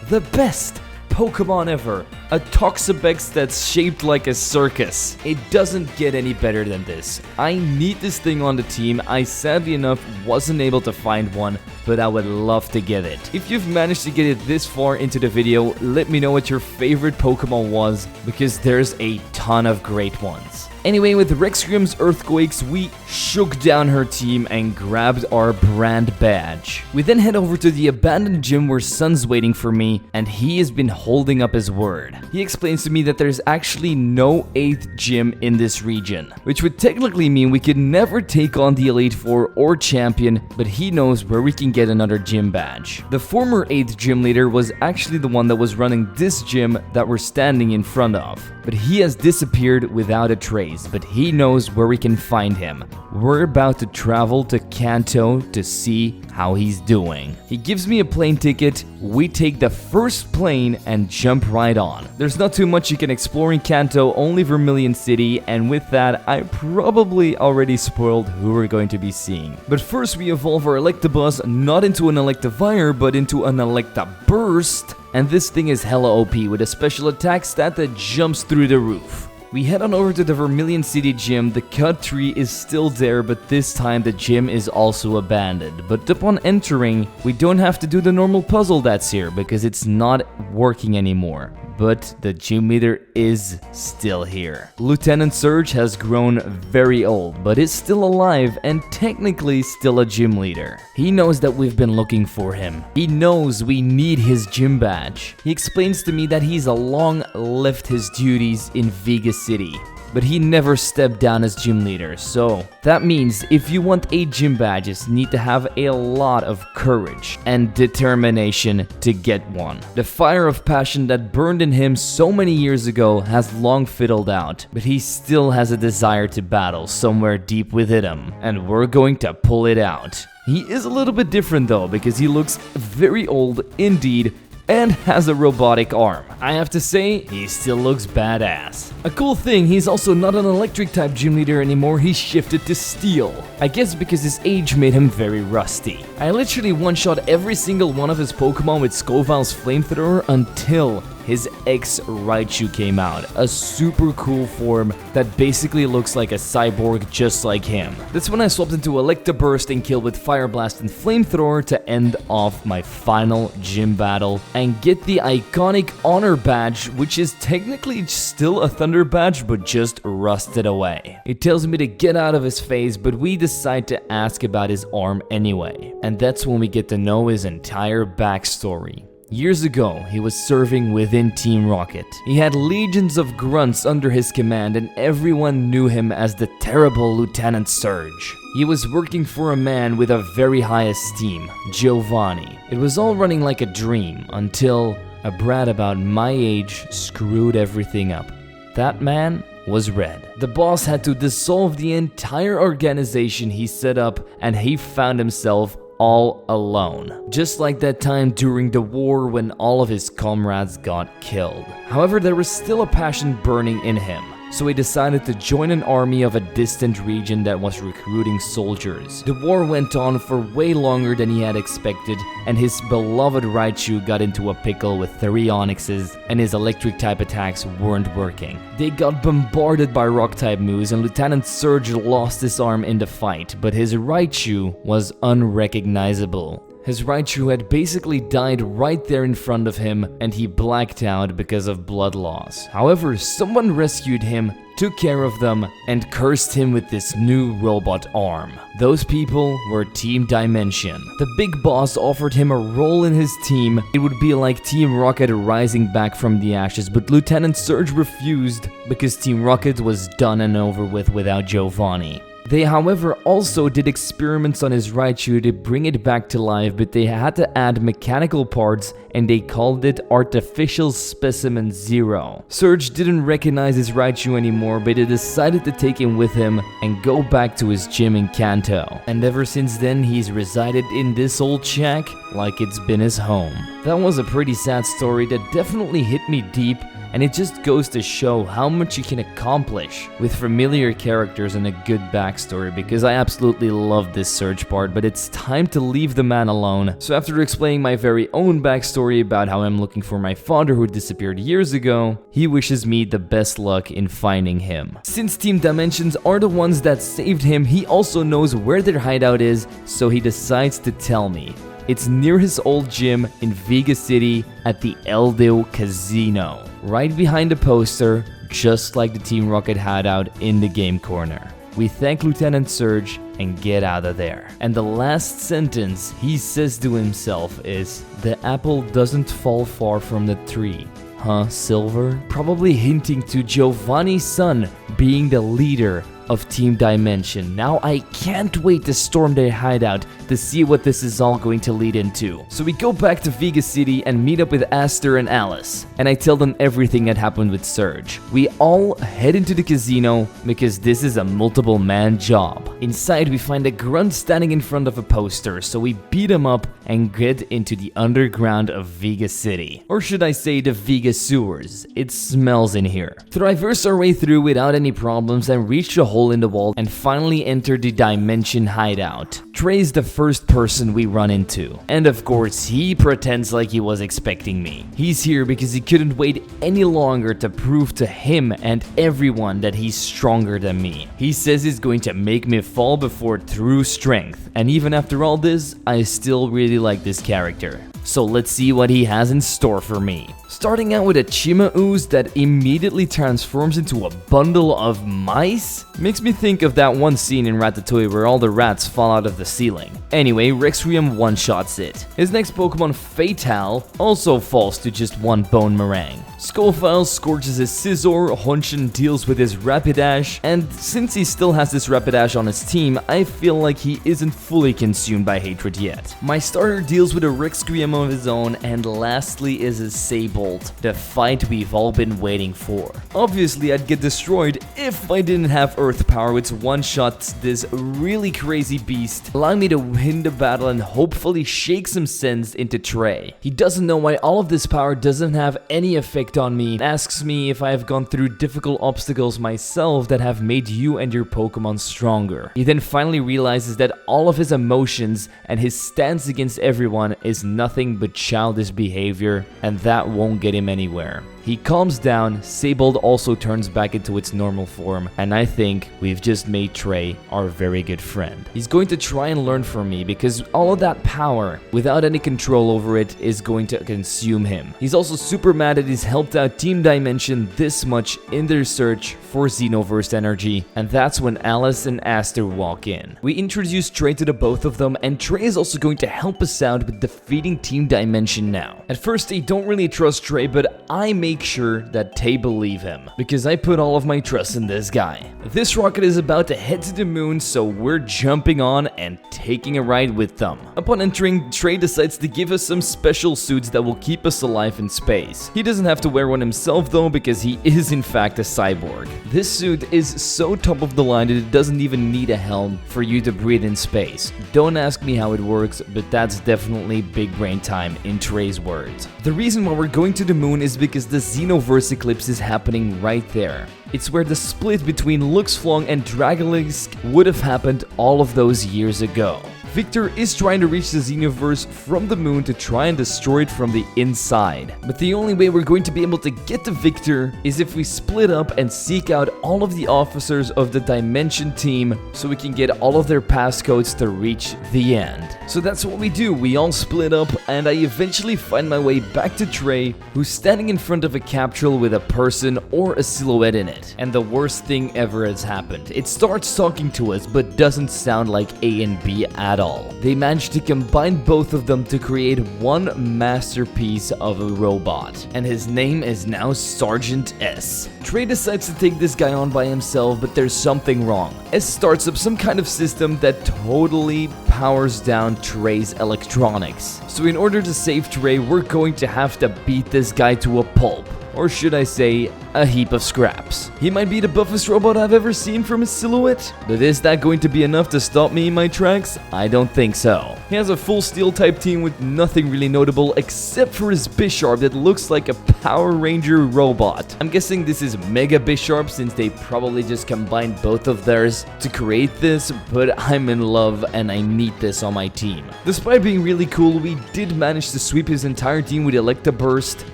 A: the best Pokemon ever, a Toxapex that's shaped like a circus. It doesn't get any better than this. I need this thing on the team. I sadly enough wasn't able to find one, but I would love to get it. If you've managed to get it this far into the video, let me know what your favorite Pokemon was, because there's a ton of great ones. Anyway, with Rexgrim's Earthquakes, we shook down her team and grabbed our brand badge. We then head over to the abandoned gym where Sun's waiting for me, and he has been holding up his word. He explains to me that there's actually no 8th gym in this region, which would technically mean we could never take on the Elite Four or Champion, but he knows where we can get another gym badge. The former 8th gym leader was actually the one that was running this gym that we're standing in front of, but he has disappeared without a trace. But he knows where we can find him. We're about to travel to Kanto to see how he's doing. He gives me a plane ticket, we take the first plane and jump right on. There's not too much you can explore in Kanto, only Vermilion City, and with that, I probably already spoiled who we're going to be seeing. But first we evolve our Electabuzz not into an Electivire, but into an Electaburst, and this thing is hella OP with a special attack stat that jumps through the roof. We head on over to the Vermilion City gym. The cut tree is still there, but this time the gym is also abandoned. But upon entering, we don't have to do the normal puzzle that's here because it's not working anymore. But the gym leader is still here. Lieutenant Surge has grown very old, but is still alive and technically still a gym leader. He knows that we've been looking for him. He knows we need his gym badge. He explains to me that he's long left his duties in Vega City, but he never stepped down as gym leader, so that means if you want 8 gym badges, you need to have a lot of courage and determination to get one. The fire of passion that burned in him so many years ago has long fizzled out, but he still has a desire to battle somewhere deep within him, and we're going to pull it out. He is a little bit different though, because he looks very old indeed, and has a robotic arm. I have to say, he still looks badass. A cool thing, he's also not an electric type gym leader anymore, he shifted to steel. I guess because his age made him very rusty. I literally one-shot every single one of his Pokemon with Scovile's flamethrower until his ex-Raichu came out, a super cool form that basically looks like a cyborg just like him. That's when I swapped into Electaburst and killed with Fire Blast and Flamethrower to end off my final gym battle and get the iconic Honor Badge, which is technically still a Thunder Badge but just rusted away. It tells me to get out of his face, but we decide to ask about his arm anyway. And that's when we get to know his entire backstory. Years ago, he was serving within Team Rocket. He had legions of grunts under his command and everyone knew him as the terrible Lieutenant Surge. He was working for a man with a very high esteem, Giovanni. It was all running like a dream until a brat about my age screwed everything up. That man was Red. The boss had to dissolve the entire organization he set up and he found himself all alone. Just like that time during the war when all of his comrades got killed. However, there was still a passion burning in him. So he decided to join an army of a distant region that was recruiting soldiers. The war went on for way longer than he had expected, and his beloved Raichu got into a pickle with 3 Onyxes, and his electric type attacks weren't working. They got bombarded by rock type moves, and Lieutenant Surge lost his arm in the fight, but his Raichu was unrecognizable. His Raichu had basically died right there in front of him and he blacked out because of blood loss. However, someone rescued him, took care of them, and cursed him with this new robot arm. Those people were Team Dimension. The big boss offered him a role in his team. It would be like Team Rocket rising back from the ashes, but Lieutenant Surge refused because Team Rocket was done and over with without Giovanni. They, however, also did experiments on his Raichu to bring it back to life, but they had to add mechanical parts and they called it Artificial Specimen Zero. Surge didn't recognize his Raichu anymore, but he decided to take him with him and go back to his gym in Kanto. And ever since then, he's resided in this old shack like it's been his home. That was a pretty sad story that definitely hit me deep, and it just goes to show how much you can accomplish with familiar characters and a good backstory, because I absolutely love this Surge part, but it's time to leave the man alone. So after explaining my very own backstory about how I'm looking for my father who disappeared years ago, he wishes me the best luck in finding him. Since Team Dimensions are the ones that saved him, he also knows where their hideout is, so he decides to tell me. It's near his old gym in Vega City at the Eldeo Casino, right behind the poster, just like the Team Rocket hideout in the game corner. We thank Lieutenant Surge and get out of there. And the last sentence he says to himself is, "The apple doesn't fall far from the tree. Huh, Silver?" Probably hinting to Giovanni's son being the leader of Team Dimension. Now I can't wait to storm their hideout to see what this is all going to lead into. So we go back to Vega City and meet up with Aster and Alice, and I tell them everything that happened with Surge. We all head into the casino because this is a multiple man job. Inside we find a grunt standing in front of a poster, so we beat him up and get into the underground of Vega City. Or should I say the Vega sewers? It smells in here. Traverse our way through without any problems and reach the hole in the wall and finally enter the Dimension hideout. Trey is the first person we run into. And of course, he pretends like he was expecting me. He's here because he couldn't wait any longer to prove to him and everyone that he's stronger than me. He says he's going to make me fall before true strength. And even after all this, I still really like this character. So let's see what he has in store for me. Starting out with a Chima Ooze that immediately transforms into a bundle of mice? Makes me think of that one scene in Ratatouille where all the rats fall out of the ceiling. Anyway, Requiem one-shots it. His next Pokemon, Fatal, also falls to just one Bone Meringue. Skullfile scorches his Scizor, Honshin deals with his Rapidash, and since he still has this Rapidash on his team, I feel like he isn't fully consumed by hatred yet. My starter deals with a Requiem of his own, and lastly is his Sabolt, the fight we've all been waiting for. Obviously, I'd get destroyed if I didn't have Earth Power, which one-shots this really crazy beast, allowing me to win the battle and hopefully shake some sense into Trey. He doesn't know why all of this power doesn't have any effect on me, and asks me if I have gone through difficult obstacles myself that have made you and your Pokemon stronger. He then finally realizes that all of his emotions and his stance against everyone is nothing but childish behavior, and that won't won't get him anywhere. He calms down, Sabled also turns back into its normal form, and I think we've just made Trey our very good friend. He's going to try and learn from me because all of that power, without any control over it, is going to consume him. He's also super mad that he's helped out Team Dimension this much in their search for Xenoverse energy, and that's when Alice and Aster walk in. We introduce Trey to the both of them, and Trey is also going to help us out with defeating Team Dimension now. At first, they don't really trust Trey, but I make sure that they believe him, because I put all of my trust in this guy. This rocket is about to head to the moon, so we're jumping on and taking a ride with them. Upon entering, Trey decides to give us some special suits that will keep us alive in space. He doesn't have to wear one himself though, because he is in fact a cyborg. This suit is so top of the line that it doesn't even need a helm for you to breathe in space. Don't ask me how it works, but that's definitely big brain time in Trey's words. The reason why we're going to the moon is because the Xenoverse eclipse is happening right there. It's where the split between Luxflong and Dragalisk would have happened all of those years ago. Victor is trying to reach the Xenoverse from the moon to try and destroy it from the inside. But the only way we're going to be able to get to Victor is if we split up and seek out all of the officers of the Dimension team so we can get all of their passcodes to reach the end. So that's what we do. We all split up and I eventually find my way back to Trey, who's standing in front of a capsule with a person or a silhouette in it. And the worst thing ever has happened. It starts talking to us but doesn't sound like A and B at all. They managed to combine both of them to create one masterpiece of a robot, and his name is now Sergeant S. Trey decides to take this guy on by himself, but there's something wrong. S starts up some kind of system that totally powers down Trey's electronics. So in order to save Trey, we're going to have to beat this guy to a pulp. Or should I say, a heap of scraps. He might be the buffest robot I've ever seen from his silhouette, but is that going to be enough to stop me in my tracks? I don't think so. He has a full steel type team with nothing really notable except for his Bisharp that looks like a Power Ranger robot. I'm guessing this is Mega Bisharp since they probably just combined both of theirs to create this, but I'm in love and I need this on my team. Despite being really cool, we did manage to sweep his entire team with Burst,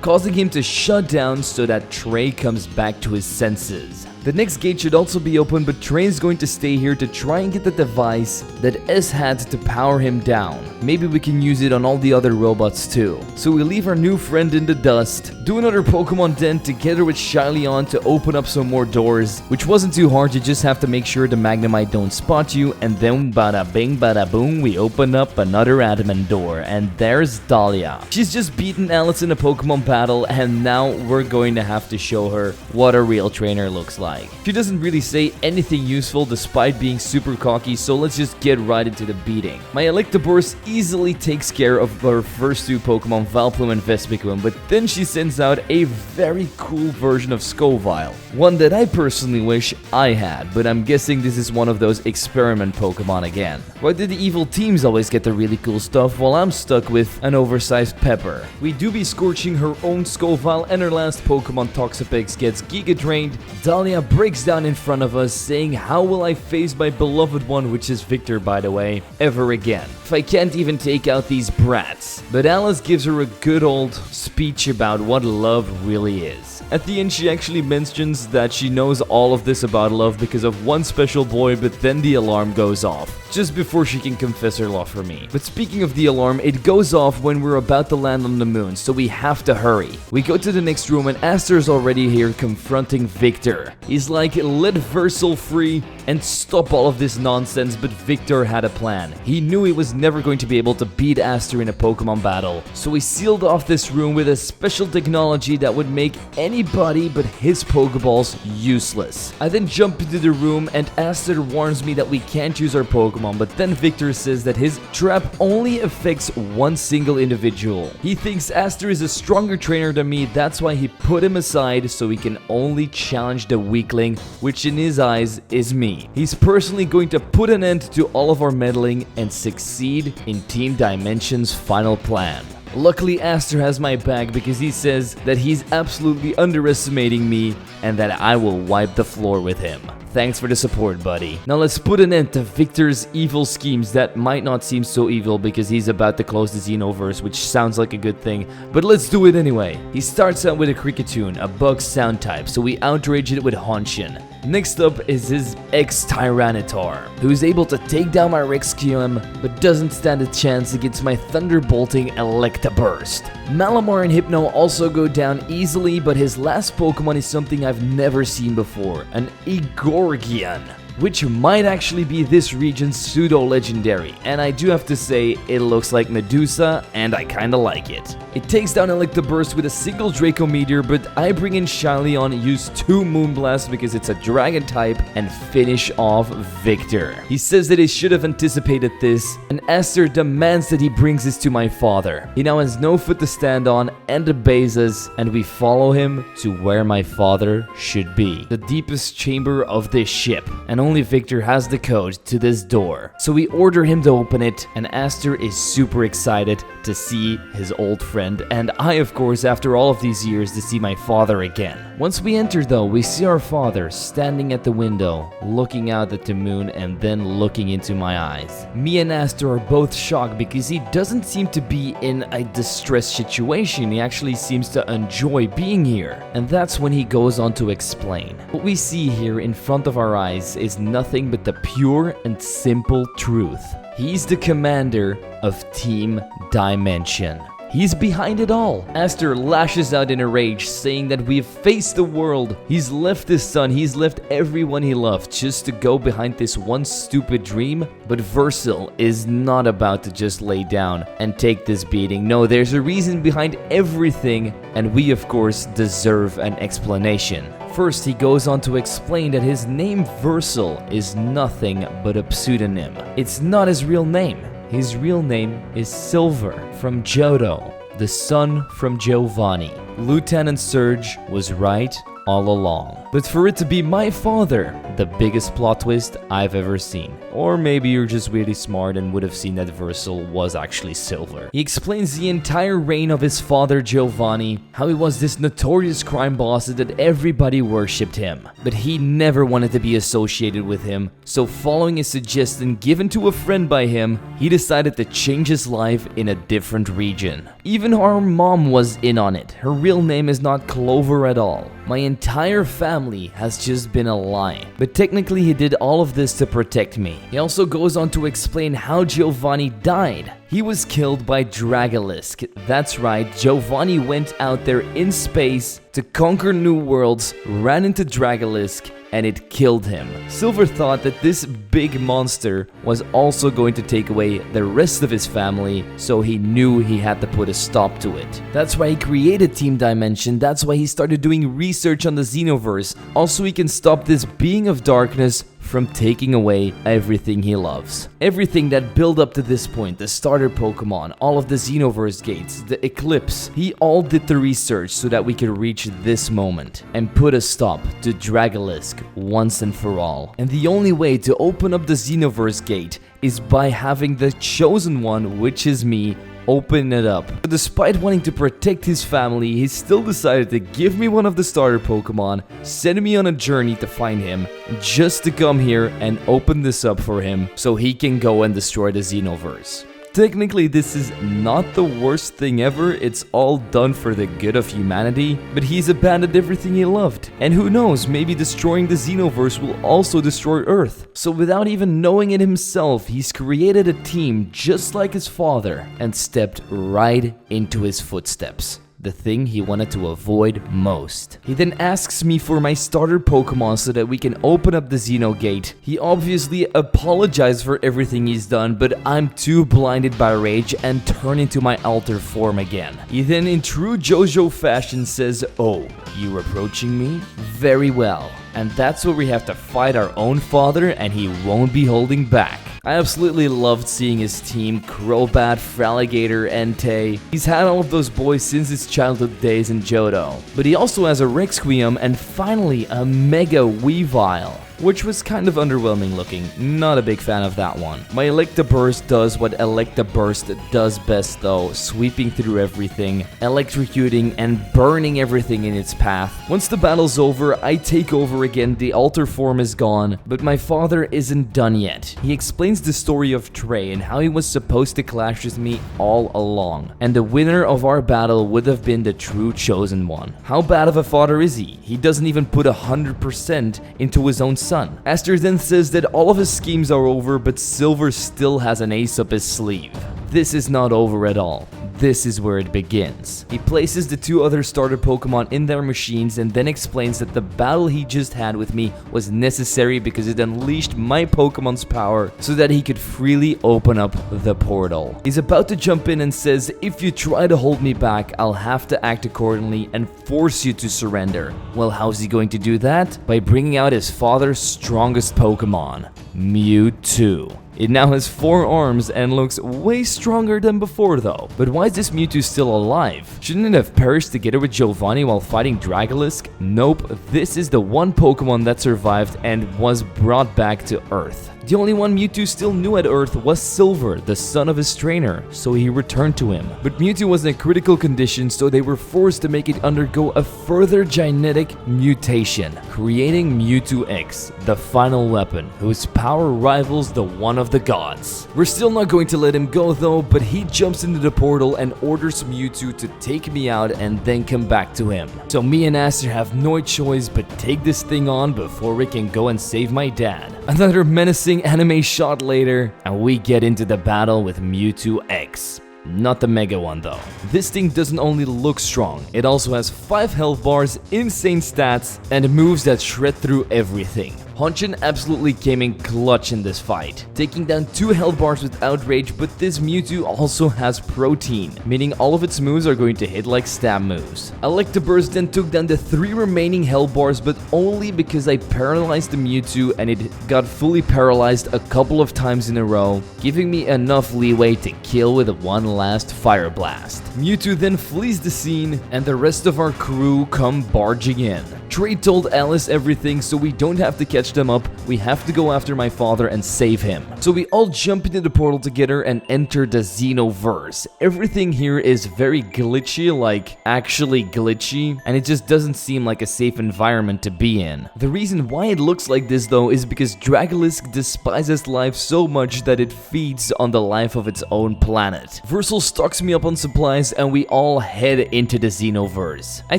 A: causing him to shut down so that Trey comes back to his senses. The next gate should also be open, but Trey is going to stay here to try and get the device that S had to power him down. Maybe we can use it on all the other robots too. So we leave our new friend in the dust, do another Pokemon Den together with Shyleon to open up some more doors, which wasn't too hard. You just have to make sure the Magnemite don't spot you, and then bada bing bada boom, we open up another admin door, and there's Dahlia. She's just beaten Alice in a Pokemon battle, and now we're going to have to show her what a real trainer looks like. She doesn't really say anything useful despite being super cocky, so let's just get right into the beating. My Electabuzz easily takes care of her first two Pokemon, Vileplume and Vespiquen, but then she sends out a very cool version of Scoville, one that I personally wish I had, but I'm guessing this is one of those experiment Pokemon again. Why did the evil teams always get the really cool stuff while I'm stuck with an oversized Pepper? We do be scorching her own Scoville, and her last Pokemon Toxapex gets Giga Drained. Dahlia breaks down in front of us, saying, "How will I face my beloved one," which is Victor by the way, ever again, if I can't even take out these brats? But Alice gives her a good old speech about what love really is. At the end, she actually mentions that she knows all of this about love because of one special boy, but then the alarm goes off just before she can confess her love for me. But speaking of the alarm, it goes off when we're about to land on the moon, so we have to hurry. We go to the next room and Aster's already here confronting Victor. He's like, let Versal free and stop all of this nonsense, but Victor had a plan. He knew he was never going to be able to beat Aster in a Pokemon battle, so he sealed off this room with a special technology that would make anybody but his Pokeballs useless. I then jump into the room and Aster warns me that we can't use our Pokemon, but then Victor says that his trap only affects one single individual. He thinks Aster is a stronger trainer than me, that's why he put him aside so he can only challenge the weakling, which in his eyes is me. He's personally going to put an end to all of our meddling and succeed in Team Dimension's final plan. Luckily, Aster has my back because he says that he's absolutely underestimating me and that I will wipe the floor with him. thanks for the support, buddy. Now let's put an end to Victor's evil schemes that might not seem so evil because he's about to close the Xenoverse, which sounds like a good thing, but let's do it anyway. He starts out with a Cricketune, a bug sound type, so we outrage it with Honshin. Next up is his ex-Tyranitar, who is able to take down my Rexquium, but doesn't stand a chance against my Thunderbolting Electabuzz. Malamar and Hypno also go down easily, but his last Pokemon is something I've never seen before, an Igorgian, which might actually be this region's pseudo-legendary, and I do have to say, it looks like Medusa, and I kinda like it. It takes down Electabuzz with a single Draco Meteor, but I bring in Shyleon, use 2 Moonblast because it's a dragon type, and finish off Victor. He says that he should have anticipated this, and Aster demands that he brings this to my father. He now has no foot to stand on, and obeys us, and we follow him to where my father should be. The deepest chamber of this ship, and only Victor has the code to this door. So we order him to open it, and Aster is super excited to see his old friend, and I, of course, after all of these years, to see my father again. Once we enter though, we see our father standing at the window, looking out at the moon and then looking into my eyes. Me and Aster are both shocked because he doesn't seem to be in a distressed situation. He actually seems to enjoy being here. And that's when he goes on to explain. What we see here in front of our eyes is nothing but the pure and simple truth. He's the commander of Team Dimension. He's behind it all. Aster lashes out in a rage, saying that we've faced the world. He's left his son, he's left everyone he loved just to go behind this one stupid dream. But Versil is not about to just lay down and take this beating. No, there's a reason behind everything, and we of course deserve an explanation. First, he goes on to explain that his name Versil is nothing but a pseudonym. It's not his real name. His real name is Silver from Johto, the son from Giovanni. Lieutenant Surge was right all along. But for it to be my father, the biggest plot twist I've ever seen. Or maybe you're just really smart and would have seen that Versil was actually Silver. He explains the entire reign of his father Giovanni, how he was this notorious crime boss that everybody worshipped him. But he never wanted to be associated with him, so following a suggestion given to a friend by him, he decided to change his life in a different region. Even our mom was in on it. Her real name is not Clover at all. My entire family has just been a lie. But technically he did all of this to protect me. He also goes on to explain how Giovanni died. He was killed by Dragalisk. That's right, Giovanni went out there in space to conquer new worlds, ran into Dragalisk, and it killed him. Silver thought that this big monster was also going to take away the rest of his family, so he knew he had to put a stop to it. That's why he created Team Dimension, that's why he started doing research on the Xenoverse, also he can stop this being of darkness from taking away everything he loves. Everything that built up to this point, the starter Pokemon, all of the Xenoverse gates, the Eclipse, he all did the research so that we could reach this moment and put a stop to Dragalisk once and for all. And the only way to open up the Xenoverse gate is by having the chosen one, which is me, open it up. But despite wanting to protect his family, he still decided to give me one of the starter Pokemon, send me on a journey to find him, just to come here and open this up for him so he can go and destroy the Xenoverse. Technically, this is not the worst thing ever, it's all done for the good of humanity, but he's abandoned everything he loved. And who knows, maybe destroying the Xenoverse will also destroy Earth. So without even knowing it himself, he's created a team just like his father and stepped right into his footsteps. The thing he wanted to avoid most. He then asks me for my starter Pokemon so that we can open up the Xeno Gate. He obviously apologized for everything he's done, but I'm too blinded by rage and turn into my alter form again. He then in true JoJo fashion says, "Oh, you approaching me? Very well." And that's where we have to fight our own father, and he won't be holding back. I absolutely loved seeing his team, Crobat, Fraligator, Entei. He's had all of those boys since his childhood days in Johto. But he also has a Rexquium and finally a Mega Weavile. which was kind of underwhelming looking. Not a big fan of that one. My Electabuzz does what Electabuzz does best though, sweeping through everything, electrocuting and burning everything in its path. Once the battle's over, I take over again, the alter form is gone, but my father isn't done yet. He explains the story of Trey and how he was supposed to clash with me all along, and the winner of our battle would have been the true chosen one. How bad of a father is he? He doesn't even put 100% into his own son. Aster then says that all of his schemes are over, but Silver still has an ace up his sleeve. This is not over at all. This is where it begins. He places the two other starter Pokemon in their machines and then explains that the battle he just had with me was necessary because it unleashed my Pokemon's power so that he could freely open up the portal. He's about to jump in and says, if you try to hold me back, I'll have to act accordingly and force you to surrender. Well, how's he going to do that? By bringing out his father's strongest Pokemon, Mewtwo. It now has 4 arms and looks way stronger than before though. But why is this Mewtwo still alive? Shouldn't it have perished together with Giovanni while fighting Dragalisk? Nope, this is the one Pokemon that survived and was brought back to Earth. The only one Mewtwo still knew at Earth was Silver, the son of his trainer, so he returned to him. But Mewtwo was in a critical condition, so they were forced to make it undergo a further genetic mutation, creating Mewtwo X, the final weapon, whose power rivals the one of the gods. We're still not going to let him go though, but he jumps into the portal and orders Mewtwo to take me out and then come back to him. So me and Aster have no choice but take this thing on before we can go and save my dad. Another menacing anime shot later, and we get into the battle with Mewtwo X. Not the mega one though. This thing doesn't only look strong, it also has 5 health bars, insane stats, and moves that shred through everything. Honchin absolutely came in clutch in this fight, taking down 2 health bars with Outrage, but this Mewtwo also has Protein, meaning all of its moves are going to hit like stab moves. Electabuzz then took down the 3 remaining health bars, but only because I paralyzed the Mewtwo and it got fully paralyzed a couple of times in a row, giving me enough leeway to kill with one last Fire Blast. Mewtwo then flees the scene, and the rest of our crew come barging in. Trey told Alice everything, so we don't have to catch them up, we have to go after my father and save him. So we all jump into the portal together and enter the Xenoverse. Everything here is very glitchy, like actually glitchy, and it just doesn't seem like a safe environment to be in. The reason why it looks like this though is because Dragalisk despises life so much that it feeds on the life of its own planet. Versal stocks me up on supplies and we all head into the Xenoverse. I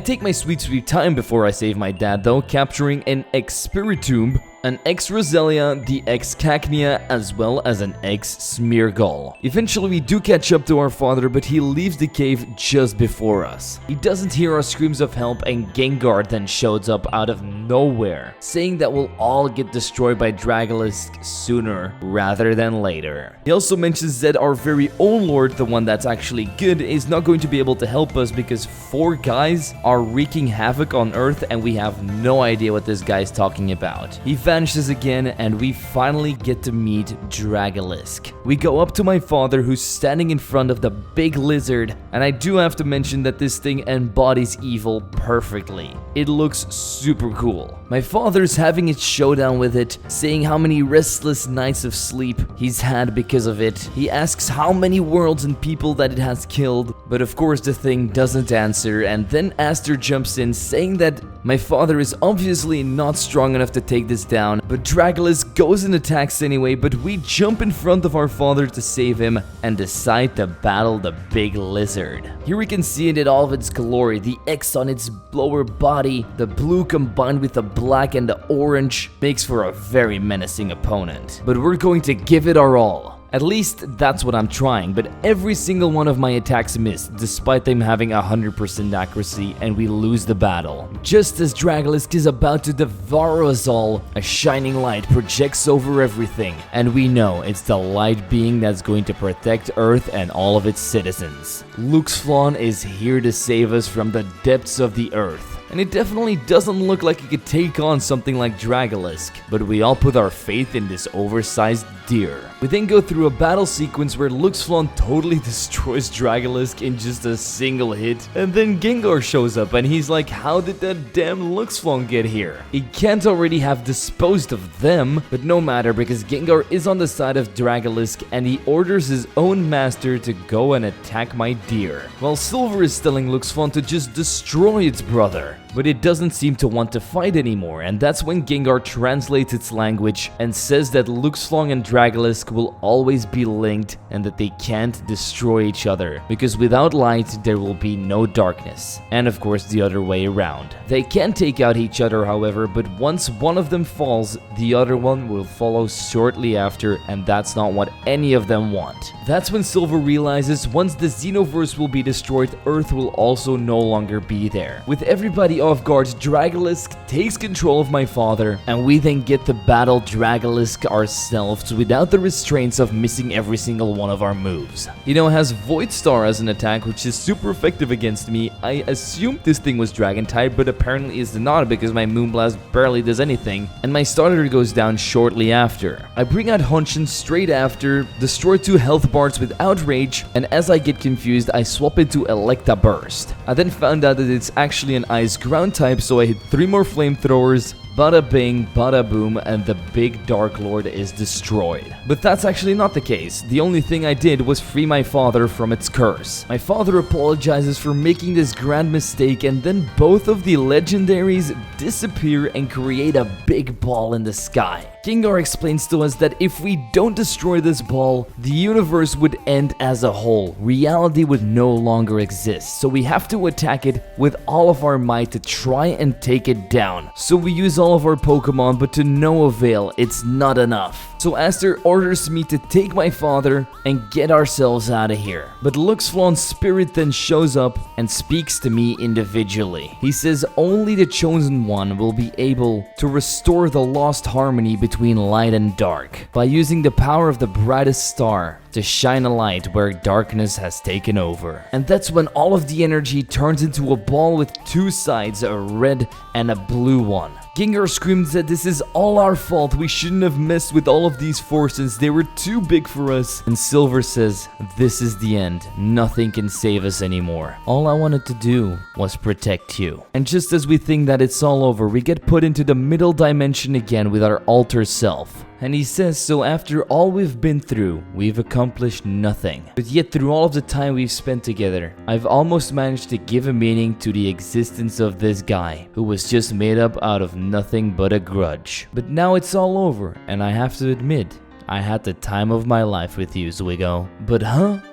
A: take my sweet time before I save my dad though, capturing an X-Spiritomb, an X-Roselia, the X-Cacnea, as well as an X-Smeargle. Eventually we do catch up to our father, but he leaves the cave just before us. He doesn't hear our screams of help and Gengar then shows up out of nowhere, saying that we'll all get destroyed by Dragalisk sooner rather than later. He also mentions that our very own lord, the one that's actually good, is not going to be able to help us because 4 guys are wreaking havoc on Earth and we have no idea what this guy's talking about. He vanishes again and we finally get to meet Dragalisk. We go up to my father who's standing in front of the big lizard, and I do have to mention that this thing embodies evil perfectly. It looks super cool. My father's having its showdown with it, saying how many restless nights of sleep he's had because of it. He asks how many worlds and people that it has killed, but of course the thing doesn't answer, and then Aster jumps in saying that my father is obviously not strong enough to take this down, but Dragalisk goes and attacks anyway, but we jump in front of our father to save him and decide to battle the big lizard. Here we can see it in all of its glory, the X on its lower body, the blue combined with the black and the orange makes for a very menacing opponent. But we're going to give it our all. At least that's what I'm trying, but every single one of my attacks miss, despite them having 100% accuracy, and we lose the battle. Just as Dragalisk is about to devour us all, a shining light projects over everything, and we know it's the light being that's going to protect Earth and all of its citizens. Luxflawn is here to save us from the depths of the Earth. And it definitely doesn't look like it could take on something like Dragalisk, but we all put our faith in this oversized deer. We then go through a battle sequence where Luxflon totally destroys Dragalisk in just a single hit, and then Gengar shows up and he's like, how did that damn Luxflon get here? He can't already have disposed of them, but no matter because Gengar is on the side of Dragalisk and he orders his own master to go and attack my deer, while Silver is telling Luxflon to just destroy its brother. But it doesn't seem to want to fight anymore, and that's when Gengar translates its language and says that Luxflon and Dragalisk will always be linked and that they can't destroy each other, because without light there will be no darkness, and of course the other way around. They can take out each other, however, but once one of them falls, the other one will follow shortly after, and that's not what any of them want. That's when Silver realizes once the Xenoverse will be destroyed, Earth will also no longer be there. With everybody off guard, Dragalisk takes control of my father, and we then get to battle Dragalisk ourselves without the restraints of missing every single one of our moves. You know, it has Void Star as an attack, which is super effective against me. I assumed this thing was Dragon type, but apparently it's not because my Moonblast barely does anything, and my starter goes down shortly after. I bring out Hunshin straight after, destroy 2 health bars with Outrage, and as I get confused, I swap it to Burst. I then found out that it's actually an Ice Ground type, so I hit 3 more flamethrowers, bada bing, bada boom, and the big Dark Lord is destroyed. But that's actually not the case. The only thing I did was free my father from its curse. My father apologizes for making this grand mistake, and then both of the legendaries disappear and create a big ball in the sky. Gengar explains to us that if we don't destroy this ball, the universe would end as a whole. Reality would no longer exist, so we have to attack it with all of our might to try and take it down. So we use all of our Pokemon, but to no avail, it's not enough. So Aster orders me to take my father and get ourselves out of here. But Luxflon's spirit then shows up and speaks to me individually. He says only the Chosen One will be able to restore the lost harmony between light and dark by using the power of the brightest star to shine a light where darkness has taken over. And that's when all of the energy turns into a ball with 2 sides, a red and a blue one. Gengar screams that this is all our fault, we shouldn't have messed with all of these forces, they were too big for us. And Silver says, this is the end, nothing can save us anymore. All I wanted to do was protect you. And just as we think that it's all over, we get put into the middle dimension again with our alter self. And he says, so after all we've been through, we've accomplished nothing. But yet through all of the time we've spent together, I've almost managed to give a meaning to the existence of this guy, who was just made up out of nothing but a grudge. But now it's all over, and I have to admit, I had the time of my life with you, Zwigo. But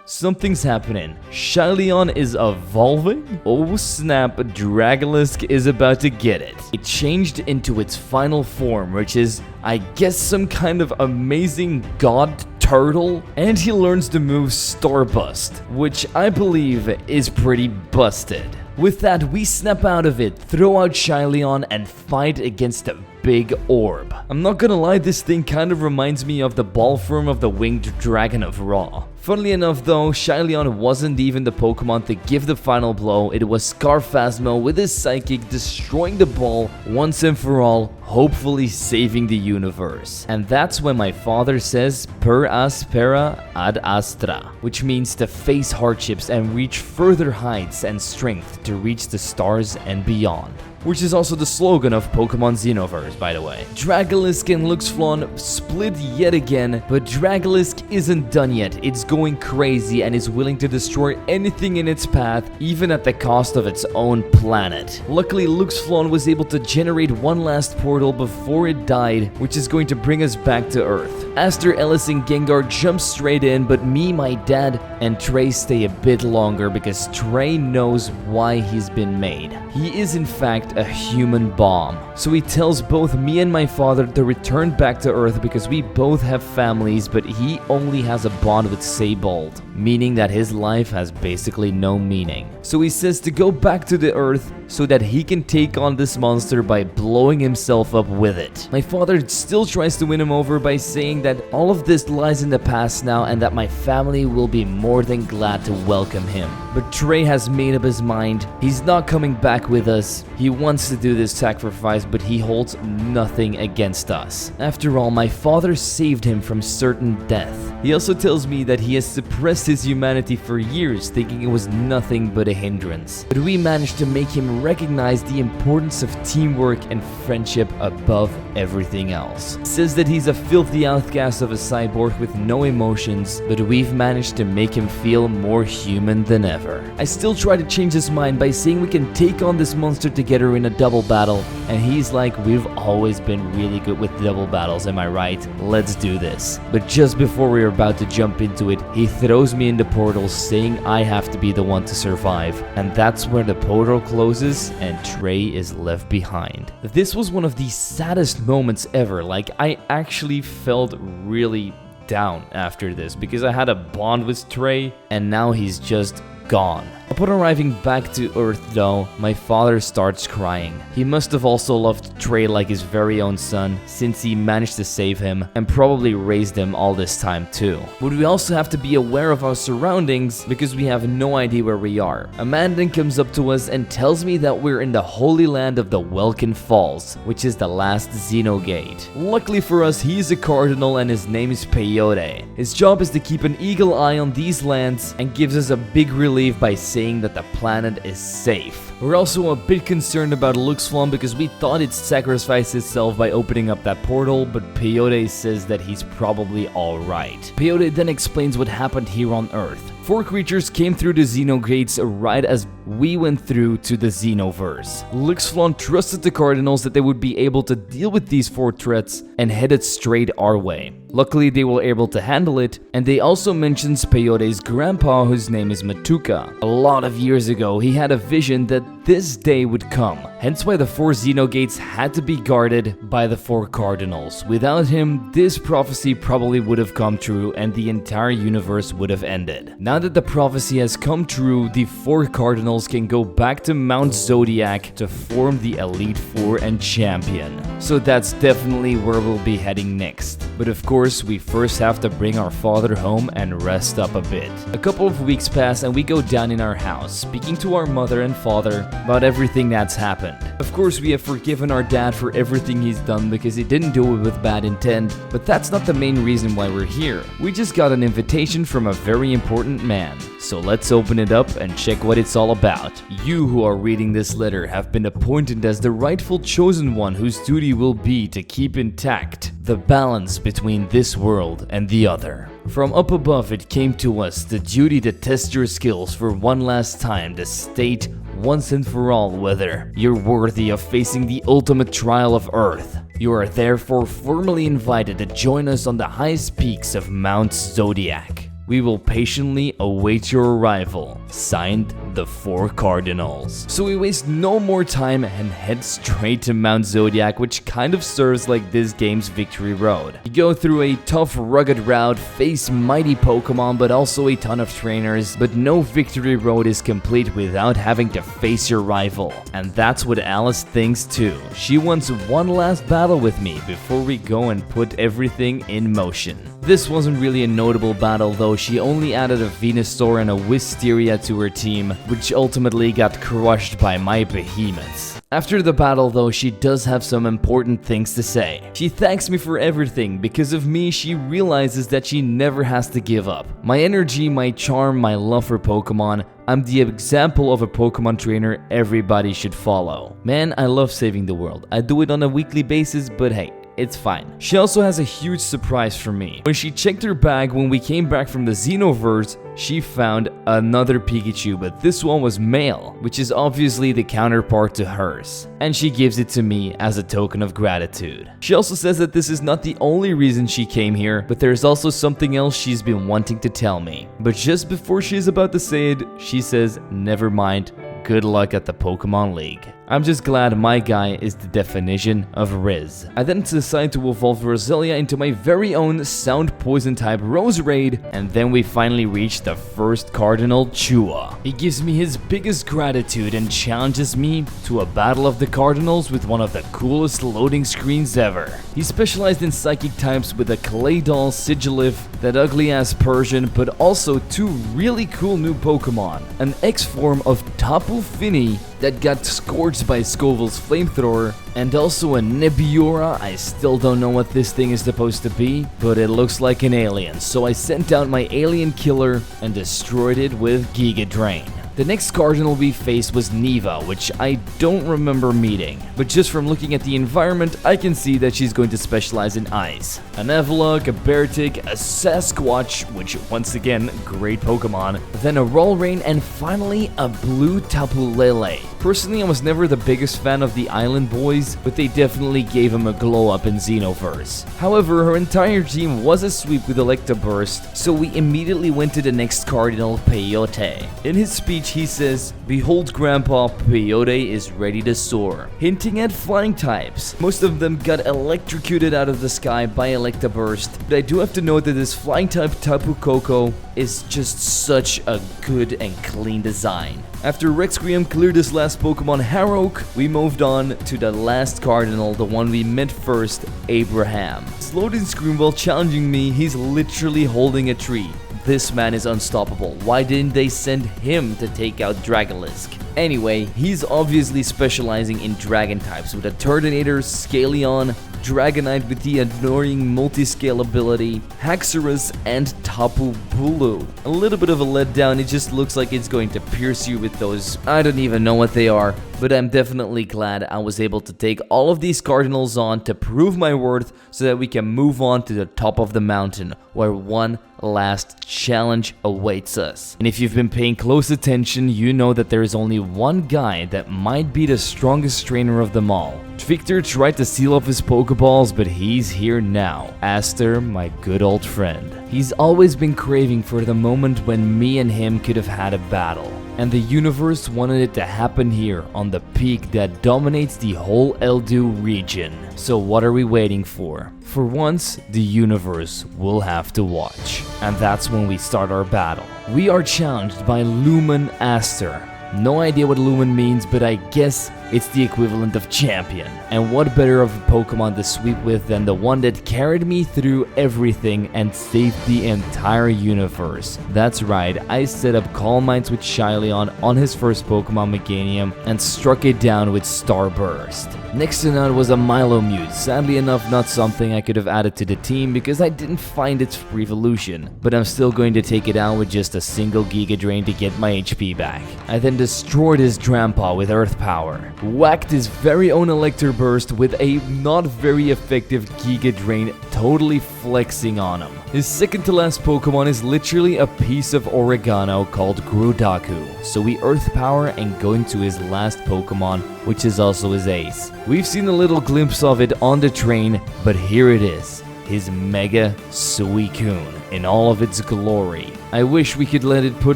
A: something's happening. Shyleon is evolving? Oh snap, Dragalisk is about to get it. It changed into its final form, which is, I guess, some kind of amazing god turtle, and he learns the move Starburst, which I believe is pretty busted. With that, we snap out of it, throw out Shyleon, and fight against a big orb. I'm not gonna lie, this thing kind of reminds me of the ball form of the winged dragon of Ra. Funnily enough though, Shyleon wasn't even the Pokemon to give the final blow, it was Scarphasmo with his Psychic destroying the ball once and for all, hopefully saving the universe. And that's when my father says, per aspera ad astra, which means to face hardships and reach further heights and strength to reach the stars and beyond. Which is also the slogan of Pokemon Xenoverse, by the way. Dragalisk and Luxflon split yet again, but Dragalisk isn't done yet. It's going crazy and is willing to destroy anything in its path, even at the cost of its own planet. Luckily, Luxflon was able to generate one last portal before it died, which is going to bring us back to Earth. Aster, Ellis, and Gengar jump straight in, but me, my dad, and Trey stay a bit longer because Trey knows why he's been made. He is in fact a human bomb. So he tells both me and my father to return back to Earth because we both have families, but he only has a bond with Seybold. meaning that his life has basically no meaning. So he says to go back to the earth so that he can take on this monster by blowing himself up with it. My father still tries to win him over by saying that all of this lies in the past now and that my family will be more than glad to welcome him. But Trey has made up his mind. He's not coming back with us. He wants to do this sacrifice, but he holds nothing against us. After all, my father saved him from certain death. He also tells me that he has suppressed his humanity for years, thinking it was nothing but a hindrance. But we managed to make him recognize the importance of teamwork and friendship above everything else. He says that he's a filthy outcast of a cyborg with no emotions, but we've managed to make him feel more human than ever. I still try to change his mind by saying we can take on this monster together in a double battle, and he's like, we've always been really good with double battles, am I right? Let's do this. But just before we're about to jump into it, he throws me in the portal saying I have to be the one to survive, and that's where the portal closes and Trey is left behind. This was one of the saddest moments ever. Like, I actually felt really down after this because I had a bond with Trey and now he's just gone. Upon arriving back to Earth though, my father starts crying. He must have also loved Trey like his very own son, since he managed to save him and probably raised him all this time too. But we also have to be aware of our surroundings because we have no idea where we are. A man then comes up to us and tells me that we're in the holy land of the Welkin Falls, which is the last Xeno gate. Luckily for us, he's a Cardinal and his name is Peyote. His job is to keep an eagle eye on these lands and gives us a big relief by saying that the planet is safe. We're also a bit concerned about Luxflon because we thought it sacrificed itself by opening up that portal, but Peyote says that he's probably alright. Peyote then explains what happened here on Earth. 4 creatures came through the Xeno gates right as we went through to the Xenoverse. Luxflon trusted the Cardinals that they would be able to deal with these 4 threats and headed straight our way. Luckily, they were able to handle it, and they also mentioned Peyote's grandpa, whose name is Matuka. A lot of years ago, he had a vision that this day would come, hence why the 4 Xeno gates had to be guarded by the 4 Cardinals. Without him, this prophecy probably would have come true and the entire universe would have ended. Now that the prophecy has come true, the 4 Cardinals can go back to Mount Zodiac to form the Elite Four and Champion. So that's definitely where we'll be heading next. But of course, we first have to bring our father home and rest up a bit. A couple of weeks pass and we go down in our house, speaking to our mother and father about everything that's happened. Of course, we have forgiven our dad for everything he's done because he didn't do it with bad intent, but that's not the main reason why we're here. We just got an invitation from a very important man. So let's open it up and check what it's all about. You who are reading this letter have been appointed as the rightful chosen one whose duty will be to keep intact the balance between this world and the other. From up above it came to us the duty to test your skills for one last time to state once and for all whether you're worthy of facing the ultimate trial of Earth. You are therefore formally invited to join us on the highest peaks of Mount Zodiac. We will patiently await your arrival. Signed, the 4 Cardinals. So we waste no more time and head straight to Mount Zodiac, which kind of serves like this game's victory road. You go through a tough, rugged route, face mighty Pokemon, but also a ton of trainers, but no victory road is complete without having to face your rival. And that's what Alice thinks too. She wants one last battle with me before we go and put everything in motion. This wasn't really a notable battle though. She only added a Venusaur and a Wisteria to her team, which ultimately got crushed by my behemoths. After the battle though, she does have some important things to say. She thanks me for everything. Because of me, she realizes that she never has to give up. My energy, my charm, my love for Pokemon, I'm the example of a Pokemon trainer everybody should follow. Man, I love saving the world. I do it on a weekly basis, but hey, it's fine. She also has a huge surprise for me. When she checked her bag when we came back from the Xenoverse, she found another Pikachu, but this one was male, which is obviously the counterpart to hers. And she gives it to me as a token of gratitude. She also says that this is not the only reason she came here, but there's also something else she's been wanting to tell me. But just before she's about to say it, she says, never mind, good luck at the Pokemon League. I'm just glad my guy is the definition of Riz. I then decide to evolve Roselia into my very own Sound Poison type Roserade, and then we finally reach the first Cardinal, Chua. He gives me his biggest gratitude and challenges me to a battle of the Cardinals with one of the coolest loading screens ever. He specialized in psychic types with a Clay Doll, Sigilif, that ugly ass Persian, but also two really cool new Pokemon. An X-form of Tapu Fini that got scorched by Scoville's flamethrower, and also a Nebbiora. I still don't know what this thing is supposed to be, but it looks like an alien, so I sent out my alien killer and destroyed it with Giga Drain. The next Cardinal we faced was Neva, which I don't remember meeting, but just from looking at the environment, I can see that she's going to specialize in ice. An Evelok, a Beartic, a Sasquatch, which once again, great Pokemon, then a Rollrain, and finally a blue Tapu Lele. Personally, I was never the biggest fan of the Island Boys, but they definitely gave him a glow up in Xenoverse. However, her entire team was a sweep with Electabuzz, so we immediately went to the next Cardinal, Peyote. In his speech, he says, "Behold Grandpa, Peyote is ready to soar," hinting at flying types. Most of them got electrocuted out of the sky by Electabuzz, but I do have to note that this flying type Tapu Koko is just such a good and clean design. After Requiem cleared his last Pokemon Harrowk, we moved on to the last Cardinal, the one we met first, Abraham. Slowed in screen while challenging me, he's literally holding a tree. This man is unstoppable. Why didn't they send him to take out Dragalisk? Anyway, he's obviously specializing in dragon types with a Turtonator, Shyleon, Dragonite with the annoying multi-scale ability, Haxorus, and Tapu Bulu. A little bit of a letdown, it just looks like it's going to pierce you with those, I don't even know what they are, but I'm definitely glad I was able to take all of these Cardinals on to prove my worth so that we can move on to the top of the mountain, where one last challenge awaits us. And if you've been paying close attention, you know that there is only one guy that might be the strongest trainer of them all. Victor tried to seal off his Pokeballs, but he's here now. Aster, my good old friend. He's always been craving for the moment when me and him could have had a battle. And the universe wanted it to happen here, on the peak that dominates the whole Eldu region. So what are we waiting for? For once, the universe will have to watch. And that's when we start our battle. We are challenged by Lumen Aster. No idea what Lumen means, but I guess it's the equivalent of champion. And what better of a Pokemon to sweep with than the one that carried me through everything and saved the entire universe. That's right, I set up Calm Minds with Shyleon on his first Pokemon Meganium and struck it down with Starburst. Next to none was a Milomute, sadly enough not something I could have added to the team because I didn't find its evolution, but I'm still going to take it out with just a single Giga Drain to get my HP back. I then destroyed his Grandpa with Earth Power, whacked his very own Electabuzz with a not very effective Giga Drain, totally flexing on him. His second to last Pokemon is literally a piece of oregano called Grudaku, so we Earth Power and go into his last Pokemon, which is also his ace. We've seen a little glimpse of it on the train, but here it is, his Mega Suicune in all of its glory. I wish we could let it put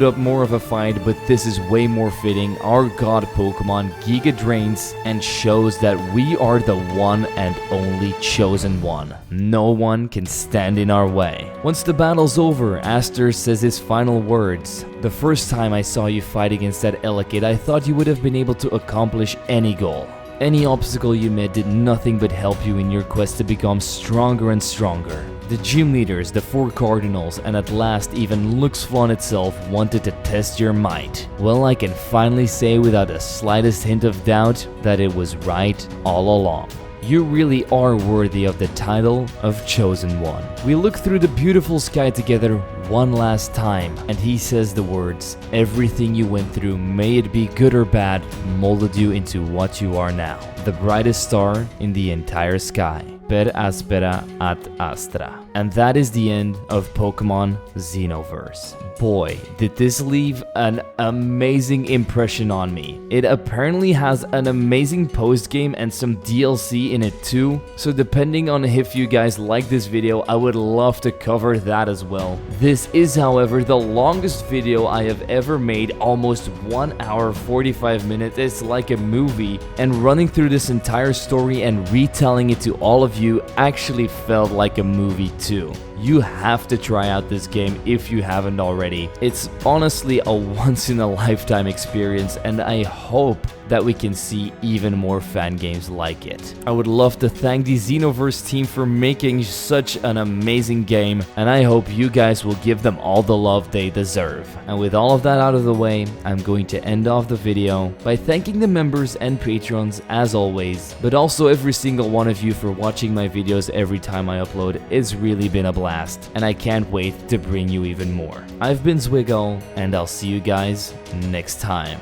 A: up more of a fight, but this is way more fitting. Our god Pokemon Giga Drains and shows that we are the one and only chosen one. No one can stand in our way. Once the battle's over, Aster says his final words. "The first time I saw you fight against that Elekid, I thought you would have been able to accomplish any goal. Any obstacle you met did nothing but help you in your quest to become stronger and stronger. The gym leaders, the 4 Cardinals, and at last even Luxflon itself wanted to test your might. Well, I can finally say without the slightest hint of doubt that it was right all along. You really are worthy of the title of Chosen One." We look through the beautiful sky together one last time, and he says the words, "Everything you went through, may it be good or bad, molded you into what you are now. The brightest star in the entire sky. Per aspera ad astra." And that is the end of Pokemon Xenoverse. Boy, did this leave an amazing impression on me. It apparently has an amazing post-game and some DLC in it too, so depending on if you guys like this video, I would love to cover that as well. This is, however, the longest video I have ever made, almost 1 hour 45 minutes. It's like a movie, and running through this entire story and retelling it to all of you actually felt like a movie too. You have to try out this game if you haven't already. It's honestly a once-in-a-lifetime experience, and I hope that we can see even more fan games like it. I would love to thank the Xenoverse team for making such an amazing game, and I hope you guys will give them all the love they deserve. And with all of that out of the way, I'm going to end off the video by thanking the members and patrons as always, but also every single one of you for watching my videos every time I upload. It's really been a blast, and I can't wait to bring you even more. I've been zwiggojr, and I'll see you guys next time.